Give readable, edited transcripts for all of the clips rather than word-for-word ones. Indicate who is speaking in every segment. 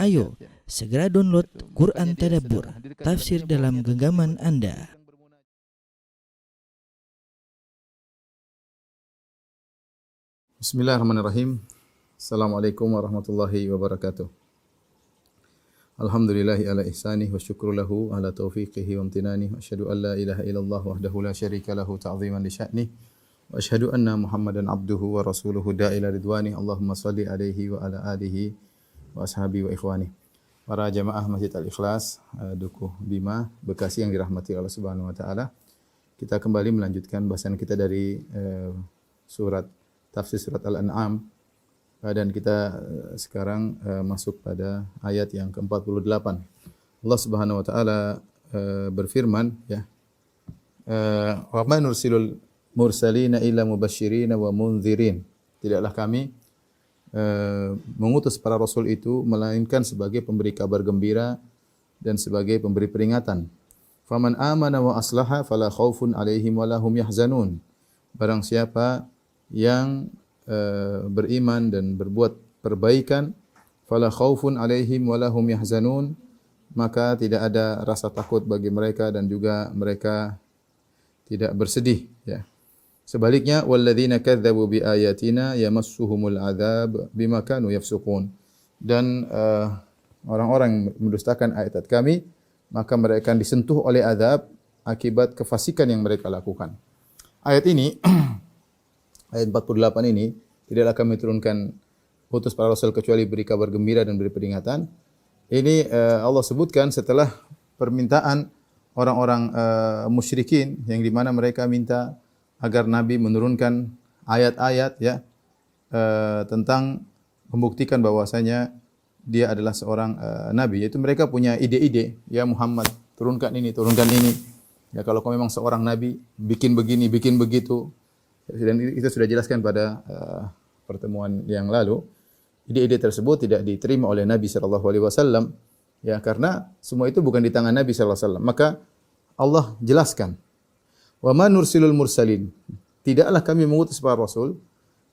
Speaker 1: Ayo, segera download Quran Tadabbur, tafsir dalam genggaman Anda.
Speaker 2: Bismillahirrahmanirrahim. Assalamualaikum warahmatullahi wabarakatuh. Alhamdulillahi ala ihsanih wa syukru lahu ala taufiqihi wa amtinani wa asyhadu an la ilaha illallah wahdahu la syarika lahu ta'ziman li sya'nih wa asyhadu anna Muhammadan abduhu wa rasuluhu da'ila ridwani. Allahumma salli alaihi wa ala alihi wa ashabi wa ikhwani. Para jamaah Masjid Al-Ikhlas Dukuh Bima Bekasi yang dirahmati Allah Subhanahu wa taala. Kita kembali melanjutkan bahasan kita dari tafsir surat Al-An'am, dan kita sekarang masuk pada ayat yang ke-48. Allah Subhanahu wa taala berfirman, ya, wa ma nursilul mursalina illa mubasysyirin wa mundzirin. Tidaklah kami mengutus para rasul itu melainkan sebagai pemberi kabar gembira dan sebagai pemberi peringatan. Faman amana wa aslaha fala khaufun alaihim wa lahum yahzanun. Barang siapa yang beriman dan berbuat perbaikan, fala khaufun alaihim wa lahum yahzanun, maka tidak ada rasa takut bagi mereka dan juga mereka tidak bersedih, ya. Sebaliknya, walladzina kadzdzabu biayatina yamassuhumul adzab bima kanu yafsukun. Dan orang-orang yang mendustakan ayat-ayat kami, maka mereka akan disentuh oleh azab akibat kefasikan yang mereka lakukan. Ayat ini ayat 48 ini, tidaklah kami turunkan utus para rasul kecuali beri kabar gembira dan beri peringatan. Ini Allah sebutkan setelah permintaan orang-orang musyrikin yang di mana mereka minta agar Nabi menurunkan ayat-ayat, ya, tentang membuktikan bahwasanya dia adalah seorang nabi. Yaitu mereka punya ide-ide, ya Muhammad, turunkan ini, turunkan ini. Ya, kalau kau memang seorang nabi, bikin begini, bikin begitu. Dan itu sudah jelaskan pada pertemuan yang lalu. Ide-ide tersebut tidak diterima oleh Nabi sallallahu alaihi wasallam, ya, karena semua itu bukan di tangan Nabi sallallahu alaihi wasallam. Maka Allah jelaskan, wa ma nursilul mursalin, tidaklah kami mengutus para rasul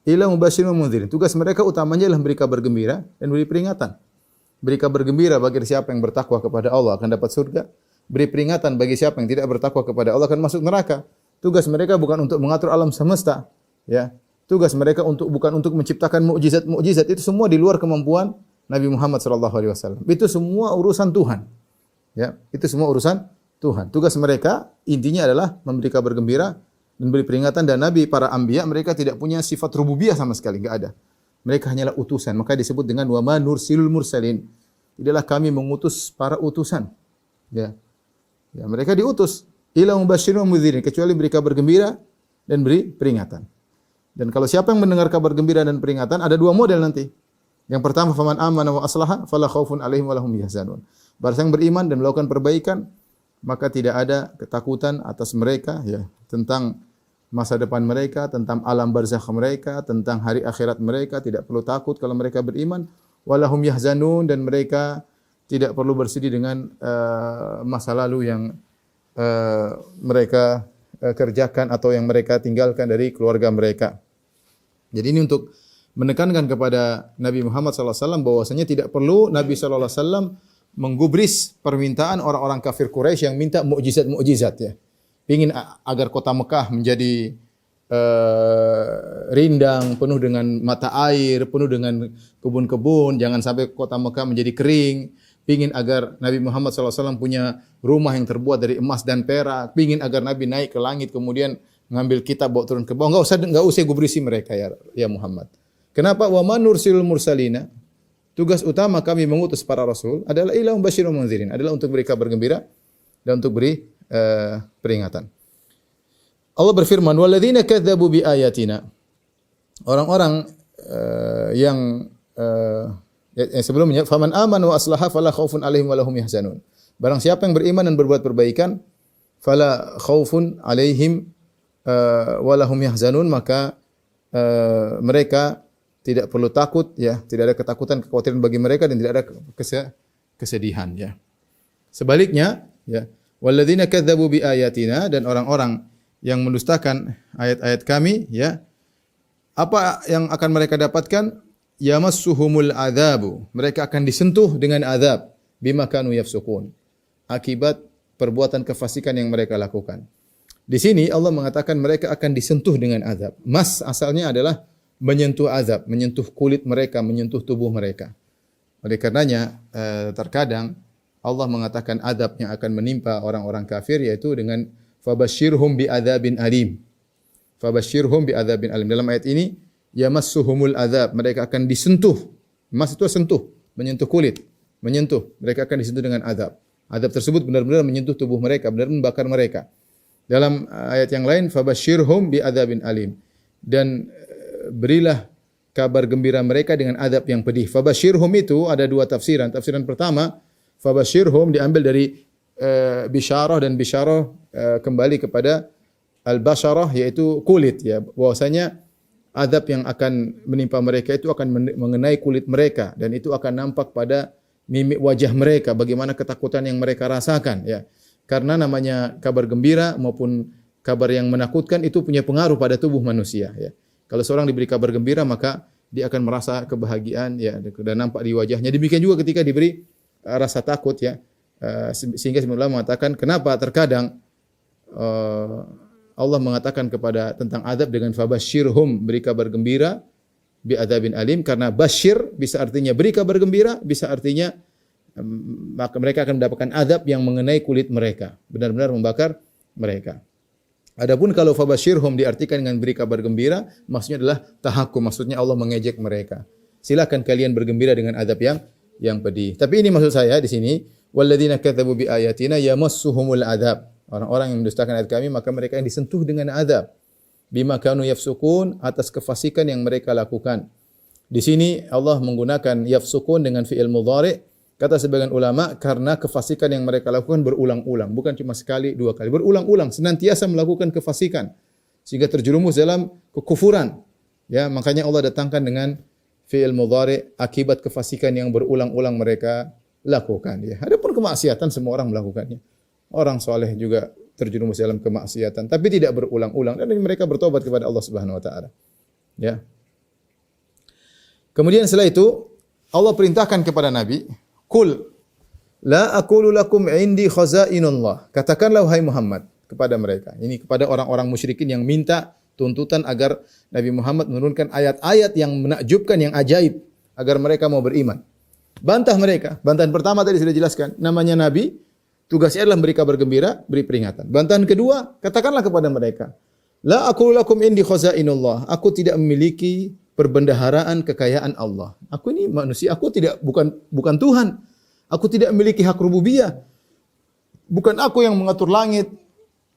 Speaker 2: illa mubasysyirin wa mundzirin. Tugas mereka utamanya adalah beri kabar gembira dan beri peringatan. Beri kabar gembira bagi siapa yang bertakwa kepada Allah akan dapat surga. Beri peringatan bagi siapa yang tidak bertakwa kepada Allah akan masuk neraka. Tugas mereka bukan untuk mengatur alam semesta, ya. Tugas mereka bukan untuk menciptakan mukjizat-mukjizat, itu semua di luar kemampuan Nabi Muhammad sallallahu alaihi wasallam. Itu semua urusan Tuhan. Ya, itu semua urusan Tuhan. Tugas mereka intinya adalah memberi kabar gembira dan beri peringatan, dan nabi, para anbiya, mereka tidak punya sifat rububiyah sama sekali, enggak ada. Mereka hanyalah utusan, maka disebut dengan wa ma nursilul mursalin. Tidaklah kami mengutus para utusan. Ya. Ya, mereka diutus ila mubasysyirin wa mundzirin, kecuali beri kabar gembira dan beri peringatan. Dan kalau siapa yang mendengar kabar gembira dan peringatan, ada dua model nanti. Yang pertama, faman amana wa aslaha fala khaufun alaihim wa lahum yahzanun. Barang yang beriman dan melakukan perbaikan, maka tidak ada ketakutan atas mereka, ya, tentang masa depan mereka, tentang alam barzakh mereka, tentang hari akhirat mereka, tidak perlu takut kalau mereka beriman. Wa lahum yahzanun, dan mereka tidak perlu bersedih dengan masa lalu yang mereka kerjakan atau yang mereka tinggalkan dari keluarga mereka. Jadi ini untuk menekankan kepada Nabi Muhammad SAW bahwasanya tidak perlu Nabi SAW menggubris permintaan orang-orang kafir Quraisy yang minta mukjizat-mukjizat, ya. Ingin agar kota Mekah menjadi rindang, penuh dengan mata air, penuh dengan kebun-kebun, jangan sampai kota Mekah menjadi kering. Pingin agar Nabi Muhammad SAW punya rumah yang terbuat dari emas dan perak. Pingin agar Nabi naik ke langit kemudian ngambil kitab bawa turun ke bawah. Enggak usah gubrisi mereka, ya Muhammad. Kenapa? Wa man nursilul mursalina. Tugas utama kami mengutus para rasul adalah ila mubasysyirin wa mundzirin, adalah untuk beri kabar gembira dan untuk beri peringatan. Allah berfirman, walladzina kadzdzabu biayatina. Orang-orang yang sebelumnya, faman amana wa aslaha fala khaufun alaihim wa lahum yahzanun. Barang siapa yang beriman dan berbuat perbaikan, fala khaufun alaihim wa lahum yahzanun, maka mereka tidak perlu takut, ya, tidak ada ketakutan, kekhawatiran bagi mereka, dan tidak ada kesedihan, ya. Sebaliknya, ya, walladzina kadzdzabu biayatina, dan orang-orang yang mendustakan ayat-ayat kami, ya, apa yang akan mereka dapatkan? yamassuhumul adzabu. Mereka akan disentuh dengan azab bima kanu yafsukun. Akibat perbuatan kefasikan yang mereka lakukan. Di sini Allah mengatakan mereka akan disentuh dengan azab. Mas asalnya adalah menyentuh azab, menyentuh kulit mereka, menyentuh tubuh mereka. Oleh karenanya terkadang Allah mengatakan azab yang akan menimpa orang-orang kafir yaitu dengan fabasyirhum bi'adzabin alim. Fabasyirhum bi'adzabin alim. Dalam ayat ini yamassuhumul azab, mereka akan disentuh. Mas itu sentuh, menyentuh kulit, menyentuh. Mereka akan disentuh dengan azab. Azab tersebut benar-benar menyentuh tubuh mereka, benar-benar membakar mereka. Dalam ayat yang lain fabasyirhum bi'adzabin alim. Dan berilah kabar gembira mereka dengan azab yang pedih. Fabasyirhum itu ada dua tafsiran. Tafsiran pertama, fabasyirhum diambil dari bisyarah, dan bisyarah kembali kepada al-basyarah yaitu kulit ya. Bahwasanya azab yang akan menimpa mereka itu akan mengenai kulit mereka dan itu akan nampak pada mimik wajah mereka bagaimana ketakutan yang mereka rasakan ya. Karena namanya kabar gembira maupun kabar yang menakutkan itu punya pengaruh pada tubuh manusia ya. Kalau seorang diberi kabar gembira maka dia akan merasa kebahagiaan ya dan nampak di wajahnya. Demikian juga ketika diberi rasa takut ya. Sehingga sebenarnya mengatakan kenapa terkadang Allah mengatakan kepada tentang azab dengan fabasyirhum, beri kabar gembira bi adzabin alim, karena basyir bisa artinya beri kabar gembira, bisa artinya maka mereka akan mendapatkan azab yang mengenai kulit mereka, benar-benar membakar mereka. Adapun kalau fabasyirhum diartikan dengan beri kabar gembira, maksudnya adalah tahakkum, maksudnya Allah mengejek mereka. Silakan kalian bergembira dengan azab yang pedih. Tapi ini maksud saya di sini, walladzina kadzdzabu bi ayatina yamassuhumul adzab. Orang-orang yang mendustakan ayat kami maka mereka yang disentuh dengan azab. Bima kanu yafsukun, atas kefasikan yang mereka lakukan. Di sini Allah menggunakan yafsukun dengan fi'il mudhari'. Kata sebagian ulama karena kefasikan yang mereka lakukan berulang-ulang, bukan cuma sekali, dua kali, berulang-ulang, senantiasa melakukan kefasikan sehingga terjerumus dalam kekufuran. Ya, makanya Allah datangkan dengan fi'il mudhari' akibat kefasikan yang berulang-ulang mereka lakukan ya. Adapun kemaksiatan semua orang melakukannya. Orang soleh juga terjerumus dalam kemaksiatan, tapi tidak berulang-ulang dan mereka bertobat kepada Allah Subhanahu wa taala. Ya. Kemudian setelah itu Allah perintahkan kepada Nabi, "Qul la aqulu lakum indi khazainullah." Katakanlah wahai Muhammad kepada mereka. Ini kepada orang-orang musyrikin yang minta tuntutan agar Nabi Muhammad menurunkan ayat-ayat yang menakjubkan, yang ajaib agar mereka mau beriman. Bantah mereka. Bantahan pertama tadi sudah dijelaskan, namanya Nabi, tugasnya adalah memberi kabar gembira, beri peringatan. Bantahan kedua, katakanlah kepada mereka, la aqulu lakum indi khazainullah. Aku tidak memiliki perbendaharaan kekayaan Allah. Aku ini manusia, aku bukan Tuhan. Aku tidak memiliki hak rububiyah. Bukan aku yang mengatur langit,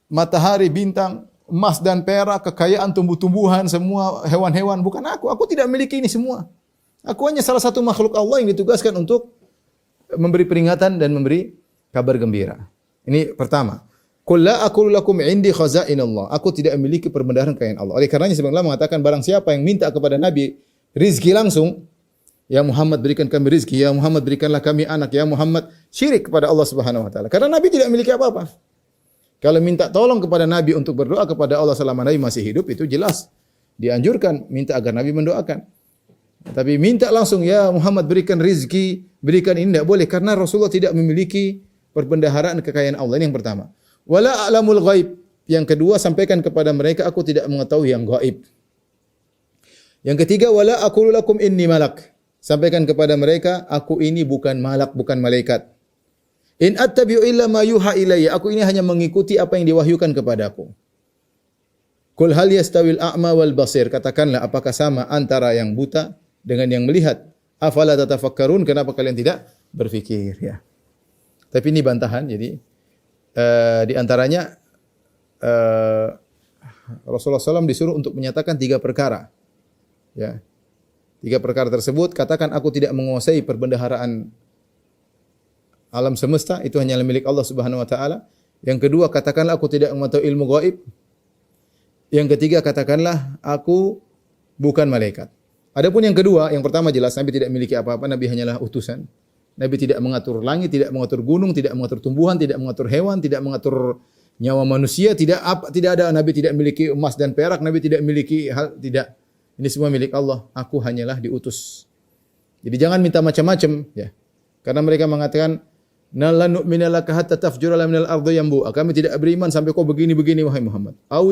Speaker 2: matahari, bintang, emas dan perak, kekayaan tumbuh-tumbuhan, semua hewan-hewan, bukan aku. Aku tidak memiliki ini semua. Aku hanya salah satu makhluk Allah yang ditugaskan untuk memberi peringatan dan memberi kabar gembira. Ini pertama. Qul la aqulu lakum indi khazainullah. Aku tidak memiliki perbendaharaan kekayaan Allah. Oleh karenanya sebenarnya Allah mengatakan barang siapa yang minta kepada Nabi rizki langsung, ya Muhammad berikan kami rizki, ya Muhammad berikanlah kami anak, ya Muhammad, syirik kepada Allah Subhanahu wa taala. Karena Nabi tidak memiliki apa-apa. Kalau minta tolong kepada Nabi untuk berdoa kepada Allah selama Nabi masih hidup, itu jelas dianjurkan minta agar Nabi mendoakan. Tapi minta langsung, ya Muhammad berikan rizki, berikan ini, tidak boleh. Karena Rasulullah tidak memiliki perbendaharaan kekayaan Allah. Ini yang pertama. Wala a'lamul ghaib. Yang kedua, sampaikan kepada mereka, aku tidak mengetahui yang gaib. Yang ketiga, wala aqulu lakum inni malak. Sampaikan kepada mereka, aku ini bukan malak, bukan malaikat. In attabi'u illa ma yuha ilayya. Aku ini hanya mengikuti apa yang diwahyukan kepadaku. Qul hal yastawil a'ma wal basir. Katakanlah, apakah sama antara yang buta dengan yang melihat? Afala tatafakkarun? Kenapa kalian tidak berfikir? Ya. Tapi ini bantahan, jadi di antaranya Rasulullah SAW disuruh untuk menyatakan 3 perkara. Ya. 3 perkara tersebut, katakan aku tidak menguasai perbendaharaan alam semesta, itu hanya milik Allah Subhanahu wa taala. Yang kedua, katakanlah aku tidak mengetahui ilmu gaib. Yang ketiga, katakanlah aku bukan malaikat. Adapun yang kedua, yang pertama jelas Nabi tidak memiliki apa-apa, Nabi hanyalah utusan. Nabi tidak mengatur langit, tidak mengatur gunung, tidak mengatur tumbuhan, tidak mengatur hewan, tidak mengatur nyawa manusia, tidak ada. Nabi tidak memiliki emas dan perak, Nabi tidak memiliki hal, tidak. Ini semua milik Allah. Aku hanyalah diutus Jadi jangan minta macam-macam ya. Karena mereka mengatakan la nu'mina laka hatta tafjura lana minal ardi yanbu'a. Kami tidak beriman sampai kau begini-begini wahai Muhammad. Au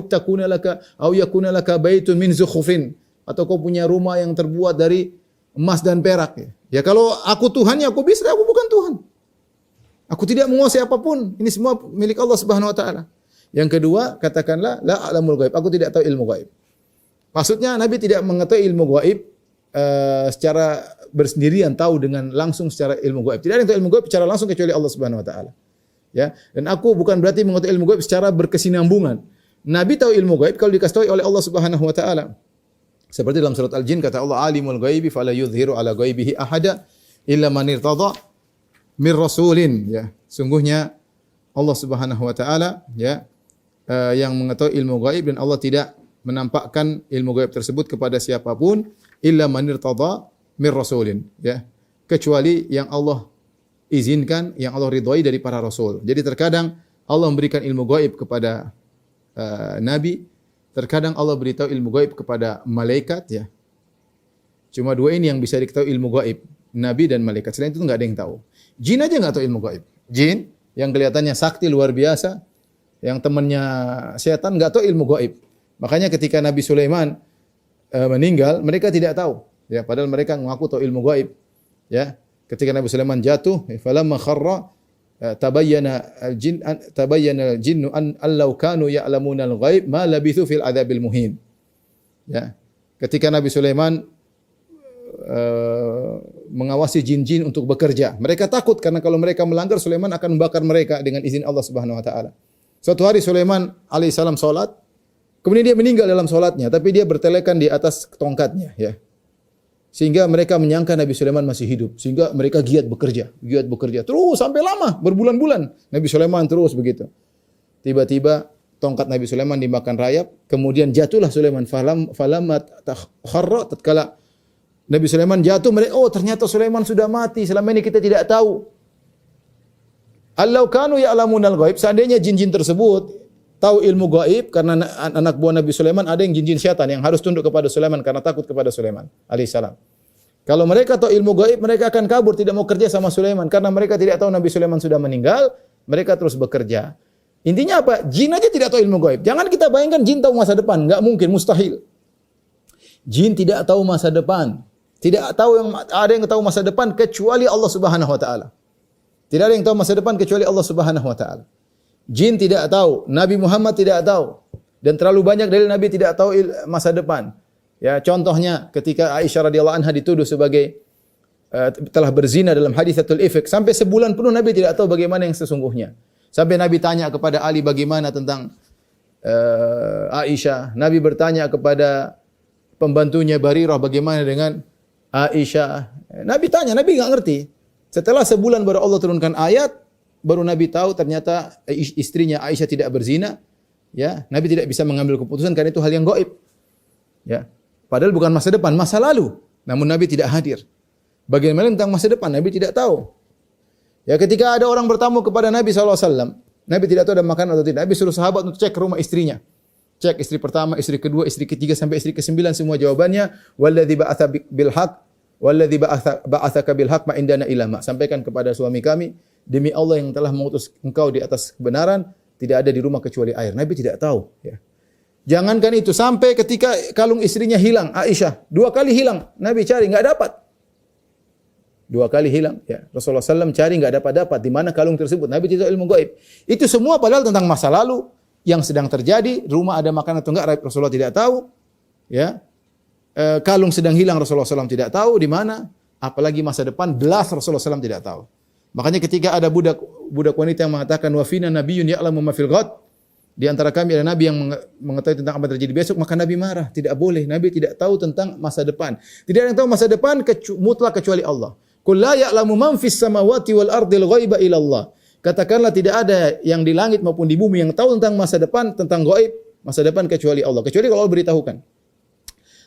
Speaker 2: yakuna laka baitun min zukhrufin, atau kau punya rumah yang terbuat dari emas dan perak ya. Ya kalau aku Tuhannya aku bisa, aku bukan Tuhan. Aku tidak menguasai apapun. Ini semua milik Allah Subhanahu wa taala. Yang kedua, katakanlah la a'lamul ghaib. Aku tidak tahu ilmu gaib. Maksudnya Nabi tidak mengetahui ilmu gaib secara bersendirian, tahu dengan langsung secara ilmu gaib. Tidak ada yang tahu ilmu gaib secara langsung kecuali Allah Subhanahu wa taala. Ya, dan aku bukan berarti mengetahui ilmu gaib secara berkesinambungan. Nabi tahu ilmu gaib kalau dikasih tahu oleh Allah Subhanahu wa taala. Seperti dalam surat Al-Jin kata Allah, alimul ghaibi fala yudhiru ala ghaibihi ahada illa man irtada mir rasulin, ya. Sungguhnya Allah Subhanahu wa taala ya yang mengetahui ilmu gaib, dan Allah tidak menampakkan ilmu gaib tersebut kepada siapapun illa man irtada mir rasulin, ya. Kecuali yang Allah izinkan, yang Allah ridhai dari para rasul. Jadi terkadang Allah memberikan ilmu gaib kepada nabi, terkadang Allah beritahu ilmu gaib kepada malaikat ya. Cuma dua ini yang bisa diketahui ilmu gaib, nabi dan malaikat. Selain itu enggak ada yang tahu. Jin aja enggak tahu ilmu gaib. Jin yang kelihatannya sakti luar biasa, yang temannya setan enggak tahu ilmu gaib. Makanya ketika Nabi Sulaiman meninggal, mereka tidak tahu. Ya, padahal mereka mengaku tahu ilmu gaib. Ya, ketika Nabi Sulaiman jatuh, falamma kharra tabayyana al-jinnu an law kanu ya'lamuna al-ghaib ma labithu fil adzabil muhin. Ya. Ketika Nabi Sulaiman mengawasi jin-jin untuk bekerja, mereka takut karena kalau mereka melanggar Sulaiman akan membakar mereka dengan izin Allah Subhanahu wa taala. Suatu hari Sulaiman alaihissalam salat, kemudian dia meninggal dalam salatnya, tapi dia bertelekan di atas tongkatnya, ya. Sehingga mereka menyangka Nabi Sulaiman masih hidup. Sehingga mereka giat bekerja. Terus sampai lama, berbulan-bulan. Nabi Sulaiman terus begitu. Tiba-tiba tongkat Nabi Sulaiman dimakan rayap. Kemudian jatuhlah Sulaiman. Falamat kharra, tatkala Nabi Sulaiman jatuh, oh ternyata Sulaiman sudah mati. Selama ini kita tidak tahu. Allau kanu ya'lamunal ghaib. Seandainya jin-jin tersebut tahu ilmu gaib, karena anak buah Nabi Sulaiman ada yang jin-jin syaitan yang harus tunduk kepada Sulaiman karena takut kepada Sulaiman alaihissalam. Kalau mereka tahu ilmu gaib, mereka akan kabur, tidak mau kerja sama Sulaiman karena mereka tidak tahu Nabi Sulaiman sudah meninggal, mereka terus bekerja. Intinya apa? Jin aja tidak tahu ilmu gaib. Jangan kita bayangkan jin tahu masa depan, enggak mungkin, mustahil. Jin tidak tahu masa depan. Tidak tahu ada yang tahu masa depan kecuali Allah Subhanahu wa taala. Tidak ada yang tahu masa depan kecuali Allah Subhanahu wa taala. Jin tidak tahu, Nabi Muhammad tidak tahu, dan terlalu banyak dari Nabi tidak tahu masa depan. Ya, contohnya ketika Aisyah radhiyallahu anha dituduh sebagai telah berzina dalam haditsatul ifk, sampai sebulan penuh Nabi tidak tahu bagaimana yang sesungguhnya. Sampai Nabi tanya kepada Ali bagaimana tentang Aisyah. Nabi bertanya kepada pembantunya Barirah bagaimana dengan Aisyah. Nabi tanya, Nabi enggak ngerti. Setelah sebulan baru Allah turunkan ayat, baru Nabi tahu ternyata istrinya Aisyah tidak berzina. Ya, Nabi tidak bisa mengambil keputusan karena itu hal yang gaib. Ya, padahal bukan masa depan, masa lalu. Namun Nabi tidak hadir. Bagaimana tentang masa depan? Nabi tidak tahu. Ya, ketika ada orang bertamu kepada Nabi SAW, Nabi tidak tahu ada makan atau tidak. Nabi suruh sahabat untuk cek ke rumah istrinya. Cek istri pertama, istri kedua, istri ketiga sampai istri ke-9, semua jawabannya walladzi ba'atsa bil haqq walladzi ba'atsaka bil haqq ma indana ilama. Sampaikan kepada suami kami, demi Allah yang telah mengutus engkau di atas kebenaran, tidak ada di rumah kecuali air. Nabi tidak tahu. Ya. Jangankan itu, sampai ketika kalung istrinya hilang, Aisyah, 2 kali hilang. Nabi cari, enggak dapat. 2 kali hilang. Ya. Rasulullah SAW cari, enggak dapat-dapat. Di mana kalung tersebut? Nabi tidak tahu ilmu gaib. Itu semua padahal tentang masa lalu yang sedang terjadi. Rumah ada makanan atau enggak, Rasulullah tidak tahu. Ya. Kalung sedang hilang, Rasulullah SAW tidak tahu di mana. Apalagi masa depan, belas Rasulullah SAW tidak tahu. Makanya ketika ada budak wanita yang mengatakan wa fina nabiyyun ya'lamu ma fil ghad, di antara kami ada nabi yang mengetahui tentang apa terjadi besok, maka Nabi marah. Tidak boleh, Nabi tidak tahu tentang masa depan. Tidak ada yang tahu masa depan mutlak kecuali Allah. Qul la ya'lamu man fis samawati wal ardil ghaiba illa Allah. Katakanlah tidak ada yang di langit maupun di bumi yang tahu tentang masa depan, tentang gaib, masa depan kecuali Allah. Kecuali kalau Allah beritahukan.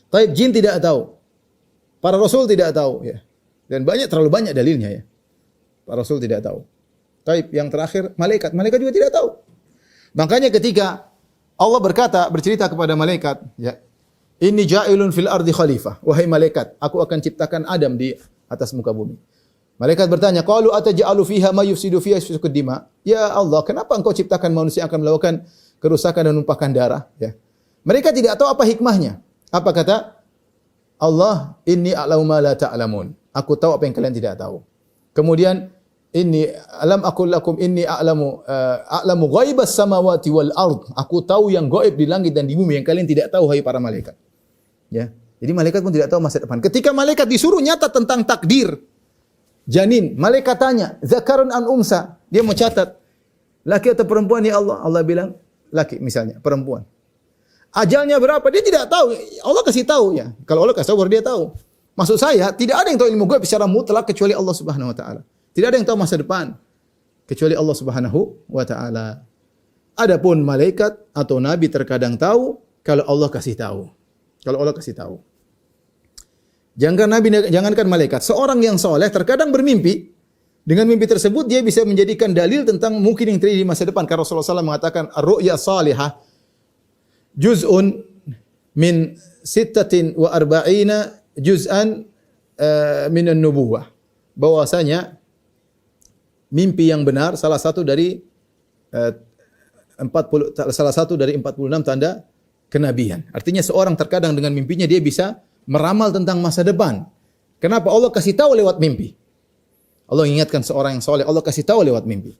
Speaker 2: Taib, jin tidak tahu. Para rasul tidak tahu, ya. Dan terlalu banyak dalilnya, ya. Para rasul tidak tahu. Taib, yang terakhir malaikat juga tidak tahu. Makanya ketika Allah bercerita kepada malaikat, ya, inni ja'ilun fil ardi khalifah, wahai malaikat, aku akan ciptakan Adam di atas muka bumi. Malaikat bertanya, qalu ataj'alu fiha ma yufsidu fiha yasfiku dima? Ya Allah, kenapa engkau ciptakan manusia yang akan melakukan kerusakan dan menumpahkan darah? Ya. Mereka tidak tahu apa hikmahnya. Apa kata Allah? Inni a'lamu ma la ta'lamun. Aku tahu apa yang kalian tidak tahu. Kemudian inni alam aqul lakum inni a'lamu ghaibas samawati wal ard. Aku tahu yang gaib di langit dan di bumi yang kalian tidak tahu, hai para malaikat. Ya. Jadi malaikat pun tidak tahu masa depan. Ketika malaikat disuruh nyata tentang takdir janin, malaikat tanya, zakarun an unsa. Dia mau catat, laki atau perempuan ya Allah? Allah bilang, laki misalnya, perempuan. Ajalnya berapa? Dia tidak tahu. Allah kasih tahu ya. Kalau Allah kasih tahu baru dia tahu. Maksud saya, tidak ada yang tahu ilmu gaib secara mutlak kecuali Allah Subhanahu wa taala. Tidak ada yang tahu masa depan kecuali Allah Subhanahu wa taala. Adapun malaikat atau nabi terkadang tahu kalau Allah kasih tahu. Kalau Allah kasih tahu. Jangankan malaikat, seorang yang soleh terkadang bermimpi. Dengan mimpi tersebut dia bisa menjadikan dalil tentang mungkin yang terjadi di masa depan. Karena Rasulullah SAW mengatakan, ar-ru'ya salihah juz'un min 46 juz'an minan nubuwah. Bahwasanya mimpi yang benar salah satu dari 46 tanda kenabian. Artinya seorang terkadang dengan mimpinya dia bisa meramal tentang masa depan. Kenapa? Allah kasih tahu lewat mimpi. Allah ingatkan seorang yang soleh, Allah kasih tahu lewat mimpi.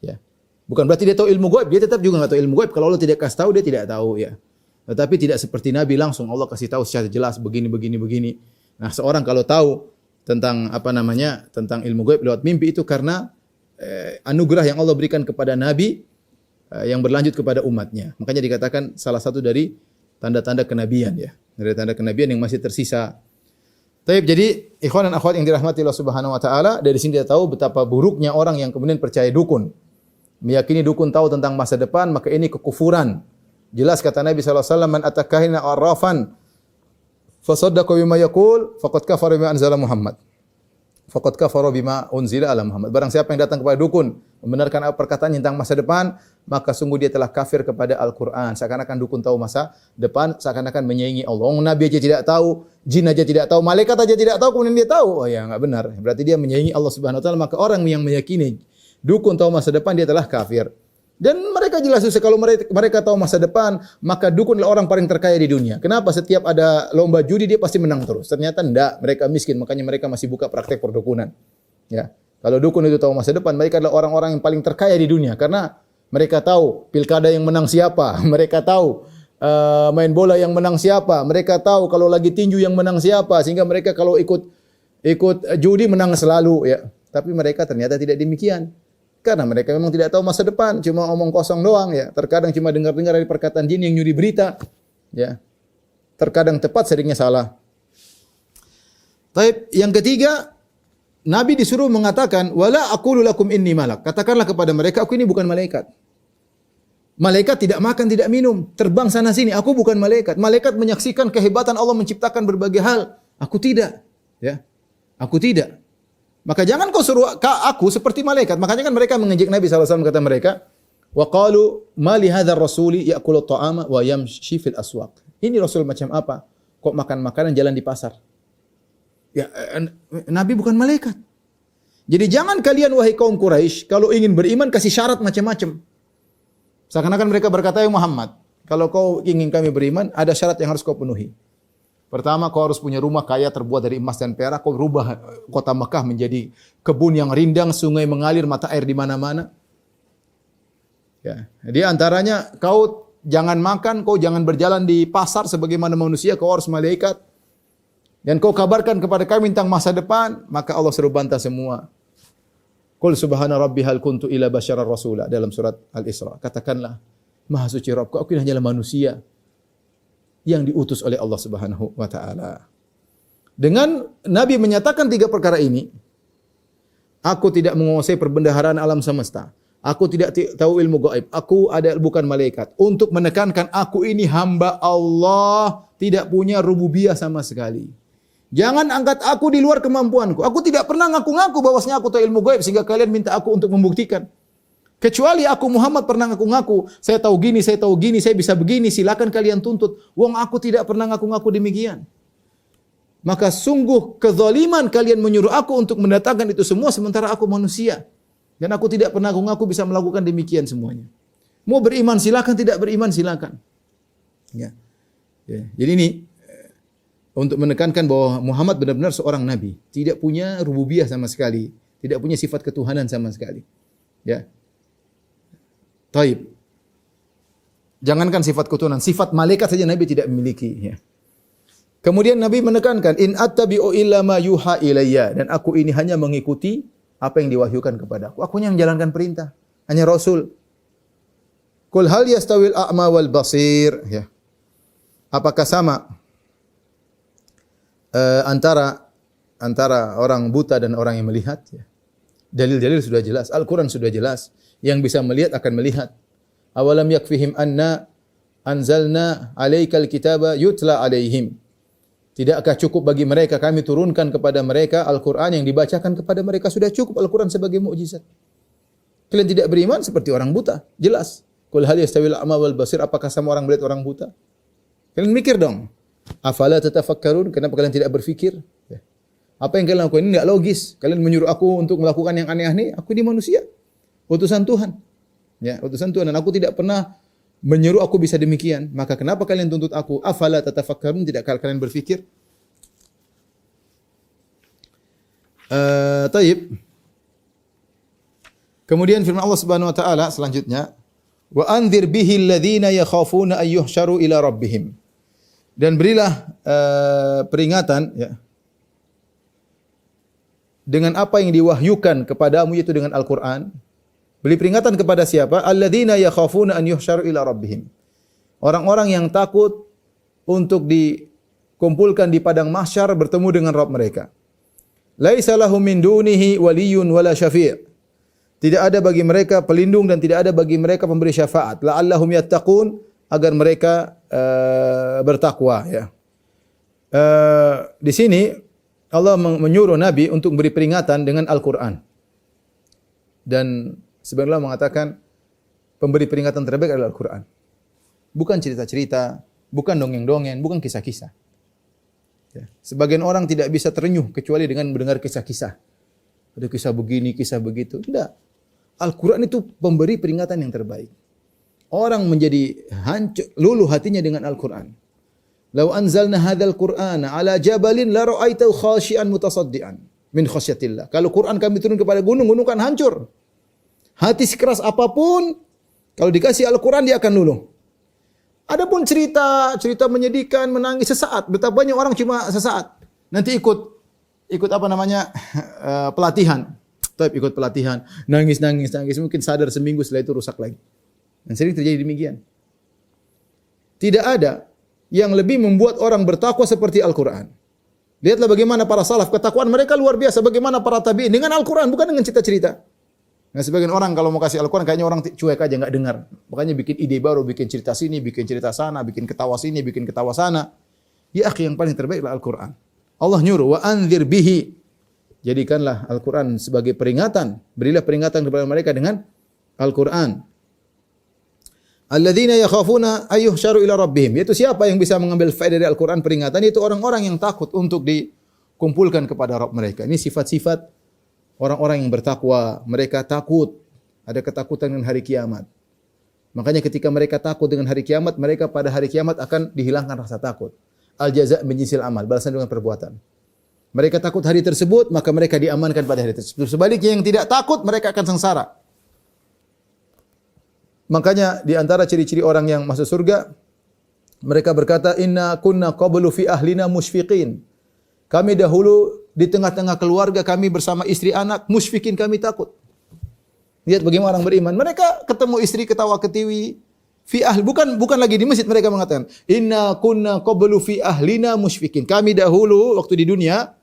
Speaker 2: Ya. Bukan berarti dia tahu ilmu gaib, dia tetap juga enggak tahu ilmu gaib. Kalau Allah tidak kasih tahu, dia tidak tahu ya. Tetapi tidak seperti Nabi langsung Allah kasih tahu secara jelas begini. Nah, seorang kalau tahu tentang tentang ilmu gaib lewat mimpi itu karena anugerah yang Allah berikan kepada Nabi yang berlanjut kepada umatnya. Makanya dikatakan salah satu dari tanda-tanda kenabian ya. Dari tanda kenabian yang masih tersisa. Jadi ikhwan dan akhwat yang dirahmati Allah Subhanahu wa taala, dari sini kita tahu betapa buruknya orang yang kemudian percaya dukun. Meyakini dukun tahu tentang masa depan, maka ini kekufuran. Jelas kata Nabi sallallahu alaihi wasallam, "Man atakahina arrafan fasaddaqa bima yaqul faqad kafara bima anzala Muhammad." Faqad kafara bima unzila ala Muhammad. Barang siapa yang datang kepada dukun membenarkan apa perkataan tentang masa depan, maka sungguh dia telah kafir kepada Al-Qur'an. Seakan-akan dukun tahu masa depan, seakan-akan menyaingi Allah. Nabi aja tidak tahu, jin aja tidak tahu, malaikat aja tidak tahu, kemudian dia tahu. Oh ya, enggak benar. Berarti dia menyaingi Allah Subhanahu wa taala. Maka orang yang meyakini dukun tahu masa depan, dia telah kafir. Dan mereka jelas kalau mereka tahu masa depan, maka dukun adalah orang paling terkaya di dunia. Kenapa? Setiap ada lomba judi dia pasti menang terus. Ternyata enggak, mereka miskin, makanya mereka masih buka praktek perdukunan. Ya. Kalau dukun itu tahu masa depan, mereka adalah orang-orang yang paling terkaya di dunia karena mereka tahu pilkada yang menang siapa, mereka tahu main bola yang menang siapa, mereka tahu kalau lagi tinju yang menang siapa, sehingga mereka kalau ikut judi menang selalu ya. Tapi mereka ternyata tidak demikian. Karena mereka memang tidak tahu masa depan, cuma omong kosong doang ya. Terkadang cuma dengar-dengar dari perkataan jin yang nyuri berita. Ya. Terkadang tepat, seringnya salah. Taib, yang ketiga, Nabi disuruh mengatakan, "Wala aqulu lakum inni malak." Katakanlah kepada mereka, aku ini bukan malaikat. Malaikat tidak makan, tidak minum, terbang sana sini. Aku bukan malaikat. Malaikat menyaksikan kehebatan Allah menciptakan berbagai hal. Aku tidak. Ya. Aku tidak. Maka jangan kau suruh aku seperti malaikat. Makanya kan mereka mengejek Nabi SAW, kata mereka, wa qalu ma li hadzal rasuli ya'kulu at-ta'ama wa yamshi fil aswaq. Ini Rasul macam apa? Kok makan makanan jalan di pasar? Ya, Nabi bukan malaikat. Jadi jangan kalian wahai kaum Quraisy kalau ingin beriman kasih syarat macam-macam. Seakan-akan mereka berkata, "Ya Muhammad, kalau kau ingin kami beriman, ada syarat yang harus kau penuhi. Pertama, kau harus punya rumah kaya terbuat dari emas dan perak. Kau rubah kota Mekah menjadi kebun yang rindang, sungai mengalir, mata air di mana-mana. Ya, di antaranya kau jangan makan, kau jangan berjalan di pasar sebagaimana manusia, kau harus malaikat. Dan kau kabarkan kepada kami tentang masa depan." Maka Allah suruh bantah semua. Qul subhana rabbi hal kuntu ila basyarar rasula, dalam surat Al-Isra. Katakanlah, Maha suci Rabbku, aku ini hanyalah manusia yang diutus oleh Allah Subhanahu wa taala. Dengan Nabi menyatakan tiga perkara ini, aku tidak menguasai perbendaharaan alam semesta, aku tidak tahu ilmu gaib, aku bukan malaikat, untuk menekankan aku ini hamba Allah, tidak punya rububiyah sama sekali. Jangan angkat aku di luar kemampuanku. Aku tidak pernah ngaku-ngaku bahwasanya aku tahu ilmu gaib sehingga kalian minta aku untuk membuktikan. Kecuali aku Muhammad pernah ngaku-ngaku, saya tahu gini, saya bisa begini, silakan kalian tuntut. Wong aku tidak pernah ngaku-ngaku demikian. maka sungguh kezaliman kalian menyuruh aku untuk mendatangkan itu semua sementara aku manusia. Dan aku tidak pernah ngaku bisa melakukan demikian semuanya. Mau beriman silakan, tidak beriman silakan. Ya. Ya. Jadi ini untuk menekankan bahwa Muhammad benar-benar seorang nabi, tidak punya rububiyah sama sekali, tidak punya sifat ketuhanan sama sekali. Ya. Taib. Jangankan sifat ketuhanan, sifat malaikat saja nabi tidak memiliki, ya. Kemudian Nabi menekankan in attabi'u illa ma yuha ilayya, dan aku ini hanya mengikuti apa yang diwahyukan kepadaku. Aku hanya menjalankan perintah, hanya rasul. Qul hal yastawil a'ma wal basir, ya. Apakah sama antara orang buta dan orang yang melihat, ya. Dalil-dalil sudah jelas, Al-Qur'an sudah jelas, yang bisa melihat akan melihat. Awalam yakfihim anna anzalna 'alaikal kitaba yutla 'alaihim. Tidakkah cukup bagi mereka kami turunkan kepada mereka Al-Quran yang dibacakan kepada mereka? Sudah cukup Al-Quran sebagai mukjizat. Kalian tidak beriman seperti orang buta. Jelas. Qul hal yastawil a'ma wal basir, apakah sama orang melihat orang buta? Kalian mikir dong. Afala tatafakkarun, kenapa kalian tidak berfikir? Ya. Apa yang kalian lakukan ini tidak logis. Kalian menyuruh aku untuk melakukan yang aneh-aneh. Aku ini manusia, utusan Tuhan. Ya, utusan Tuhan, dan aku tidak pernah menyuruh aku bisa demikian. Maka kenapa kalian tuntut aku? Afala tatafakkarun, tidak kalian berfikir? Taib. Kemudian firman Allah Subhanahu wa taala selanjutnya, wa anzir bihi alladhina yakhafuna ay yuhsyaru ila rabbihim. Dan berilah peringatan, ya, dengan apa yang diwahyukan kepadamu, yaitu dengan Al-Qur'an. Beri peringatan kepada siapa? Alladzina yakhafuna an yuhsyaru ila rabbihim. Orang-orang yang takut untuk dikumpulkan di padang mahsyar bertemu dengan Rabb mereka. Laisa lahum min dunihi waliyyun wala syafi'. Tidak ada bagi mereka pelindung dan tidak ada bagi mereka pemberi syafaat. La'allahum yattaqun, agar mereka bertakwa, ya. Di sini Allah menyuruh Nabi untuk beri peringatan dengan Al-Qur'an. Dan sebenarnya Allah mengatakan pemberi peringatan terbaik adalah Al-Quran. Bukan cerita-cerita, bukan dongeng-dongeng, bukan kisah-kisah. Ya. Sebagian orang tidak bisa terenyuh kecuali dengan mendengar kisah-kisah. Ada kisah begini, kisah begitu. Tidak. Al-Quran itu pemberi peringatan yang terbaik. Orang menjadi hancur, luluh hatinya dengan Al-Quran. Lau anzalna hadzal Qur'ana ala jabalin la ra'aitahu khashi'an mutasaddian min khasyatillah. Kalau Quran kami turun kepada gunung, gunung kan hancur. Hati sekeras apapun, kalau dikasih Al-Quran dia akan luluh. Adapun cerita menyedihkan, menangis sesaat. Betapa banyak orang cuma sesaat. Nanti ikut apa namanya, pelatihan. Ikut pelatihan, nangis. Mungkin sadar seminggu, setelah itu rusak lagi. Dan sering terjadi demikian. Tidak ada yang lebih membuat orang bertakwa seperti Al-Quran. Lihatlah bagaimana para salaf, ketakwaan mereka luar biasa. Bagaimana para tabi'in dengan Al-Quran, bukan dengan cerita-cerita. Nah, sebagian orang kalau mau kasih Al-Quran kayaknya orang cuek aja, nggak dengar. Makanya bikin ide baru, bikin cerita sini, bikin cerita sana, bikin ketawa sini, bikin ketawa sana. Ya akhi, yang paling terbaik adalah Al-Quran. Allah nyuruh, wa anzir bihi. Jadikanlah Al-Quran sebagai peringatan. Berilah peringatan kepada mereka dengan Al-Quran. Alladzina yakhafuna ayyuhsyaru ila rabbihim. Yaitu siapa yang bisa mengambil faedah dari Al-Quran peringatan? Yaitu orang-orang yang takut untuk dikumpulkan kepada Rabb mereka. Ini sifat-sifat orang-orang yang bertakwa. Mereka takut, ada ketakutan dengan hari kiamat. Makanya ketika mereka takut dengan hari kiamat, mereka pada hari kiamat akan dihilangkan rasa takut. Al-jaza' min jinsil amal, balasan dengan perbuatan. Mereka takut hari tersebut, maka mereka diamankan pada hari tersebut. Sebaliknya yang tidak takut, mereka akan sengsara. Makanya di antara ciri-ciri orang yang masuk surga, mereka berkata, inna kunna qablu fi ahlina musyfiqin. Kami dahulu di tengah-tengah keluarga kami bersama istri anak, musyfikin, kami takut. Lihat bagaimana orang beriman. Mereka ketemu istri ketawa ketiwi. Bukan lagi di masjid, mereka mengatakan, inna kunna qablu fi ahlina musyfikin. Kami dahulu waktu di dunia,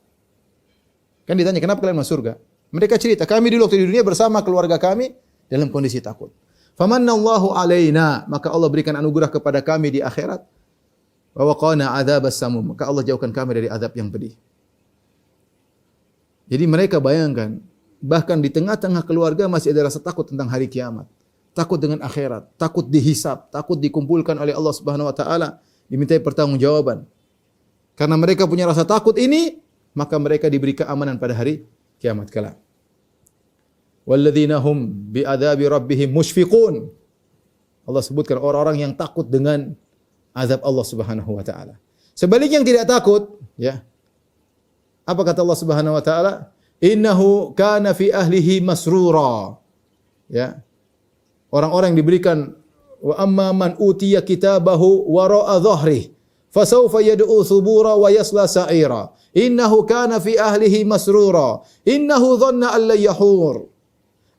Speaker 2: kan ditanya kenapa kalian masuk surga? Mereka cerita, kami dulu waktu di dunia bersama keluarga kami dalam kondisi takut. Famannallahu alaina, maka Allah berikan anugerah kepada kami di akhirat. Wa waqana adzabas samum, maka Allah jauhkan kami dari azab yang pedih. Jadi mereka bayangkan, bahkan di tengah-tengah keluarga masih ada rasa takut tentang hari kiamat. Takut dengan akhirat, takut dihisab, takut dikumpulkan oleh Allah Subhanahu wa taala, dimintai pertanggungjawaban. Karena mereka punya rasa takut ini, maka mereka diberi keamanan pada hari kiamat kelak. Walladzina hum bi'adzabi rabbihim musyfiqun. Allah sebutkan orang-orang yang takut dengan azab Allah Subhanahu wa taala. Sebaliknya yang tidak takut, ya. Apa kata Allah Subhanahu wa taala? Innahu kana fi ahlihi masrura. Ya. Orang-orang yang diberikan wa amma man utiya kitabahu wara'a dhahrihi fasawfa yad'u thubura wa yasla sa'ira. Innahu kana fi ahlihi masrura. Innahu dhanna an la yahur.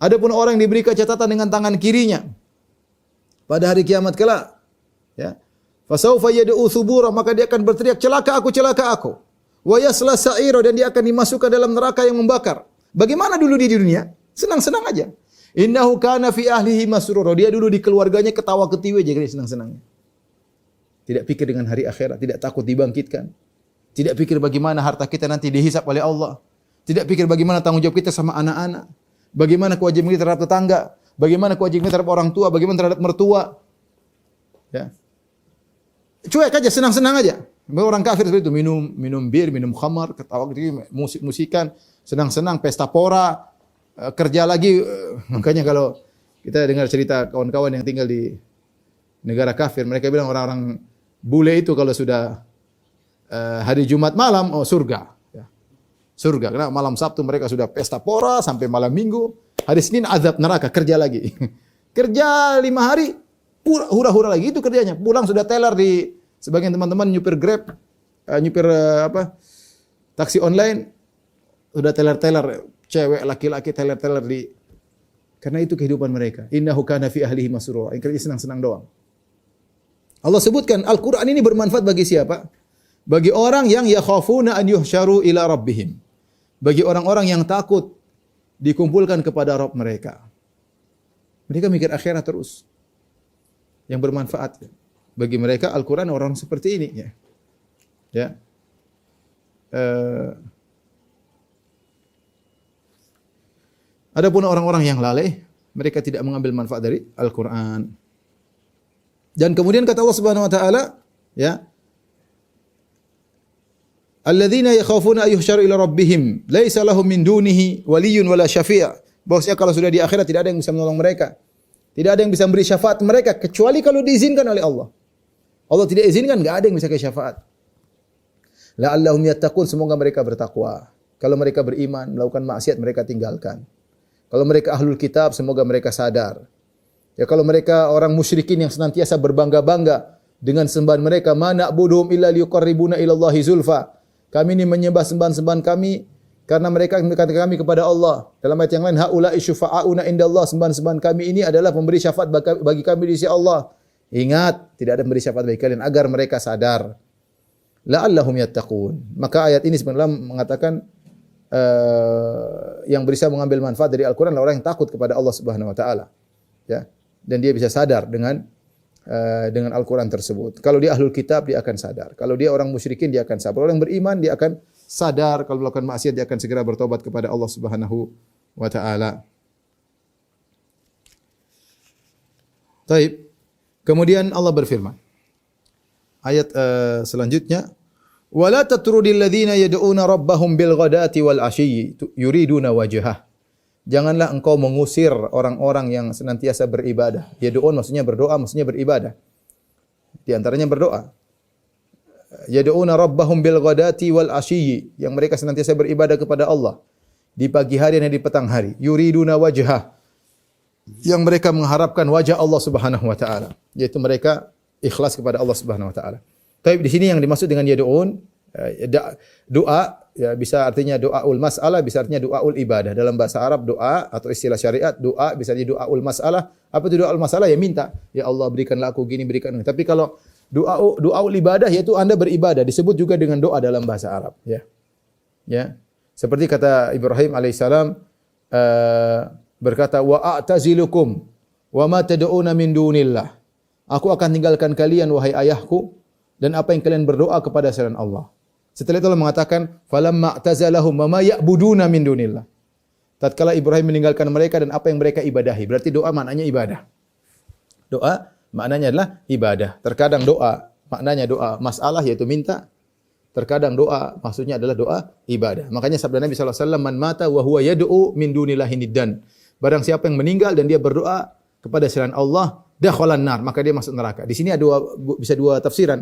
Speaker 2: Adapun orang yang diberi catatan dengan tangan kirinya pada hari kiamat kelak, ya. Fasawfa yad'u thubura, maka dia akan berteriak, celaka aku, celaka aku. Wa yasla sa'ira, dan dia akan dimasukkan dalam neraka yang membakar. Bagaimana dulu di dunia? Senang-senang aja. Innahu kana fi ahlihi masrura. Dia dulu di keluarganya ketawa ketiwi aja, senang-senangnya. Tidak pikir dengan hari akhirat, tidak takut dibangkitkan. Tidak pikir bagaimana harta kita nanti dihisap oleh Allah. Tidak pikir bagaimana tanggung jawab kita sama anak-anak. Bagaimana kewajiban kita terhadap tetangga, bagaimana kewajiban kita terhadap orang tua, bagaimana terhadap mertua. Ya. Cuek aja, senang-senang aja. Orang kafir seperti itu, minum bir, minum khamar, ketawa gitu, musik-musikan, senang-senang, pesta pora, kerja lagi. Makanya kalau kita dengar cerita kawan-kawan yang tinggal di negara kafir, mereka bilang orang-orang bule itu kalau sudah hari Jumat malam, oh surga. Surga. Karena malam Sabtu mereka sudah pesta pora sampai malam Minggu. Hari Senin azab neraka, kerja lagi. Kerja 5 hari, hura-hura lagi. Itu kerjanya. Pulang sudah teler di sebagian teman-teman nyupir Grab, nyupir taksi online, sudah teler-teler. Cewek, laki-laki teler-teler di. Karena itu kehidupan mereka. Innahu kana fi ahlihi masrura. Yang kerja senang-senang doang. Allah sebutkan Al-Quran ini bermanfaat bagi siapa? Bagi orang yang yakhafuna an yuhsyaru ila rabbihim. Bagi orang-orang yang takut dikumpulkan kepada Rabb mereka. Mereka mikir akhirat terus. Yang bermanfaat. Bagi mereka Al-Quran orang seperti ini. Ya. Adapun orang-orang yang lalai, mereka tidak mengambil manfaat dari Al-Quran. Dan kemudian kata Allah Subhanahu wa taala, ya, alladzina yakhafuna ayyuhsyaru ila rabbihim laisa lahum min dunihi waliyyun wala syafi'. Bahwasanya kalau sudah di akhirat tidak ada yang bisa menolong mereka. Tidak ada yang bisa memberi syafaat mereka kecuali kalau diizinkan oleh Allah. Allah tidak izinkan, enggak ada yang bisa kasih syafaat. La'allahum yattaqun, semoga mereka bertakwa. Kalau mereka beriman, melakukan maksiat mereka tinggalkan. Kalau mereka ahlul kitab, semoga mereka sadar. Ya, kalau mereka orang musyrikin yang senantiasa berbangga-bangga dengan sembahan mereka, ma na'buduhum illa liyuqarribuna ila Allahi zulfa. Kami ini menyembah sembahan-sembahan kami karena mereka mendekatkan kami kepada Allah. Dalam ayat yang lain, haula'i syufa'auna indallah, sembahan-sembahan kami ini adalah pemberi syafaat bagi kami di sisi Allah. Ingat, tidak ada pemberi syafaat bagi kalian agar mereka sadar. La'allahum yattaqun. Maka ayat ini sebenarnya mengatakan yang bisa mengambil manfaat dari Al-Qur'an adalah orang yang takut kepada Allah Subhanahu wa taala. Ya. Dan dia bisa sadar dengan Al-Quran tersebut. Kalau dia ahlul kitab, dia akan sadar. Kalau dia orang musyrikin, dia akan sabar. Orang yang beriman, dia akan sadar. Kalau melakukan maksiat, dia akan segera bertobat kepada Allah Subhanahu wa ta'ala. Taib. Kemudian Allah berfirman. Ayat selanjutnya. وَلَا تَتْرُدِ الَّذِينَ يَدْعُونَ رَبَّهُمْ بِالْغَدَاةِ وَالْعَشِيِّ يُرِيدُونَ وَجْهَهُ. Janganlah engkau mengusir orang-orang yang senantiasa beribadah. Yad'un maksudnya berdoa, maksudnya beribadah. Di antaranya berdoa. Yad'una rabbahum bil ghadati wal ashiyyi, yang mereka senantiasa beribadah kepada Allah di pagi hari dan di petang hari. Yuriduna wajhah, yang mereka mengharapkan wajah Allah Subhanahu wa taala, yaitu mereka ikhlas kepada Allah Subhanahu wa taala. Tapi di sini yang dimaksud dengan yad'un doa, ya bisa artinya doaul mas'alah, bisa artinya doaul ibadah. Dalam bahasa Arab doa atau istilah syariat doa bisa jadi doaul mas'alah. Apa itu doaul mas'alah? Ya minta, ya Allah berikanlah aku gini, berikanlah. Tapi kalau doaul ibadah yaitu Anda beribadah, disebut juga dengan doa dalam bahasa Arab, ya. Ya. Seperti kata Ibrahim alaihissalam berkata wa a'tazilukum wa ma tad'una min dunillah. Aku akan tinggalkan kalian wahai ayahku dan apa yang kalian berdoa kepada selain Allah. Setelah itu Allah mengatakan, falamma a'tazalahum wa ma ya'buduna min dunillah. Tatkala Ibrahim meninggalkan mereka dan apa yang mereka ibadahi. Berarti doa maknanya ibadah. Doa maknanya adalah ibadah. Terkadang doa maknanya doa masalah yaitu minta. Terkadang doa maksudnya adalah doa ibadah. Makanya sabda Nabi sallallahu alaihi wasallam, "Man mata wa huwa yad'u min dunillahi niddan." Barang siapa yang meninggal dan dia berdoa kepada selain Allah, dakhalan nar, maka dia masuk neraka. Di sini ada bisa dua tafsiran.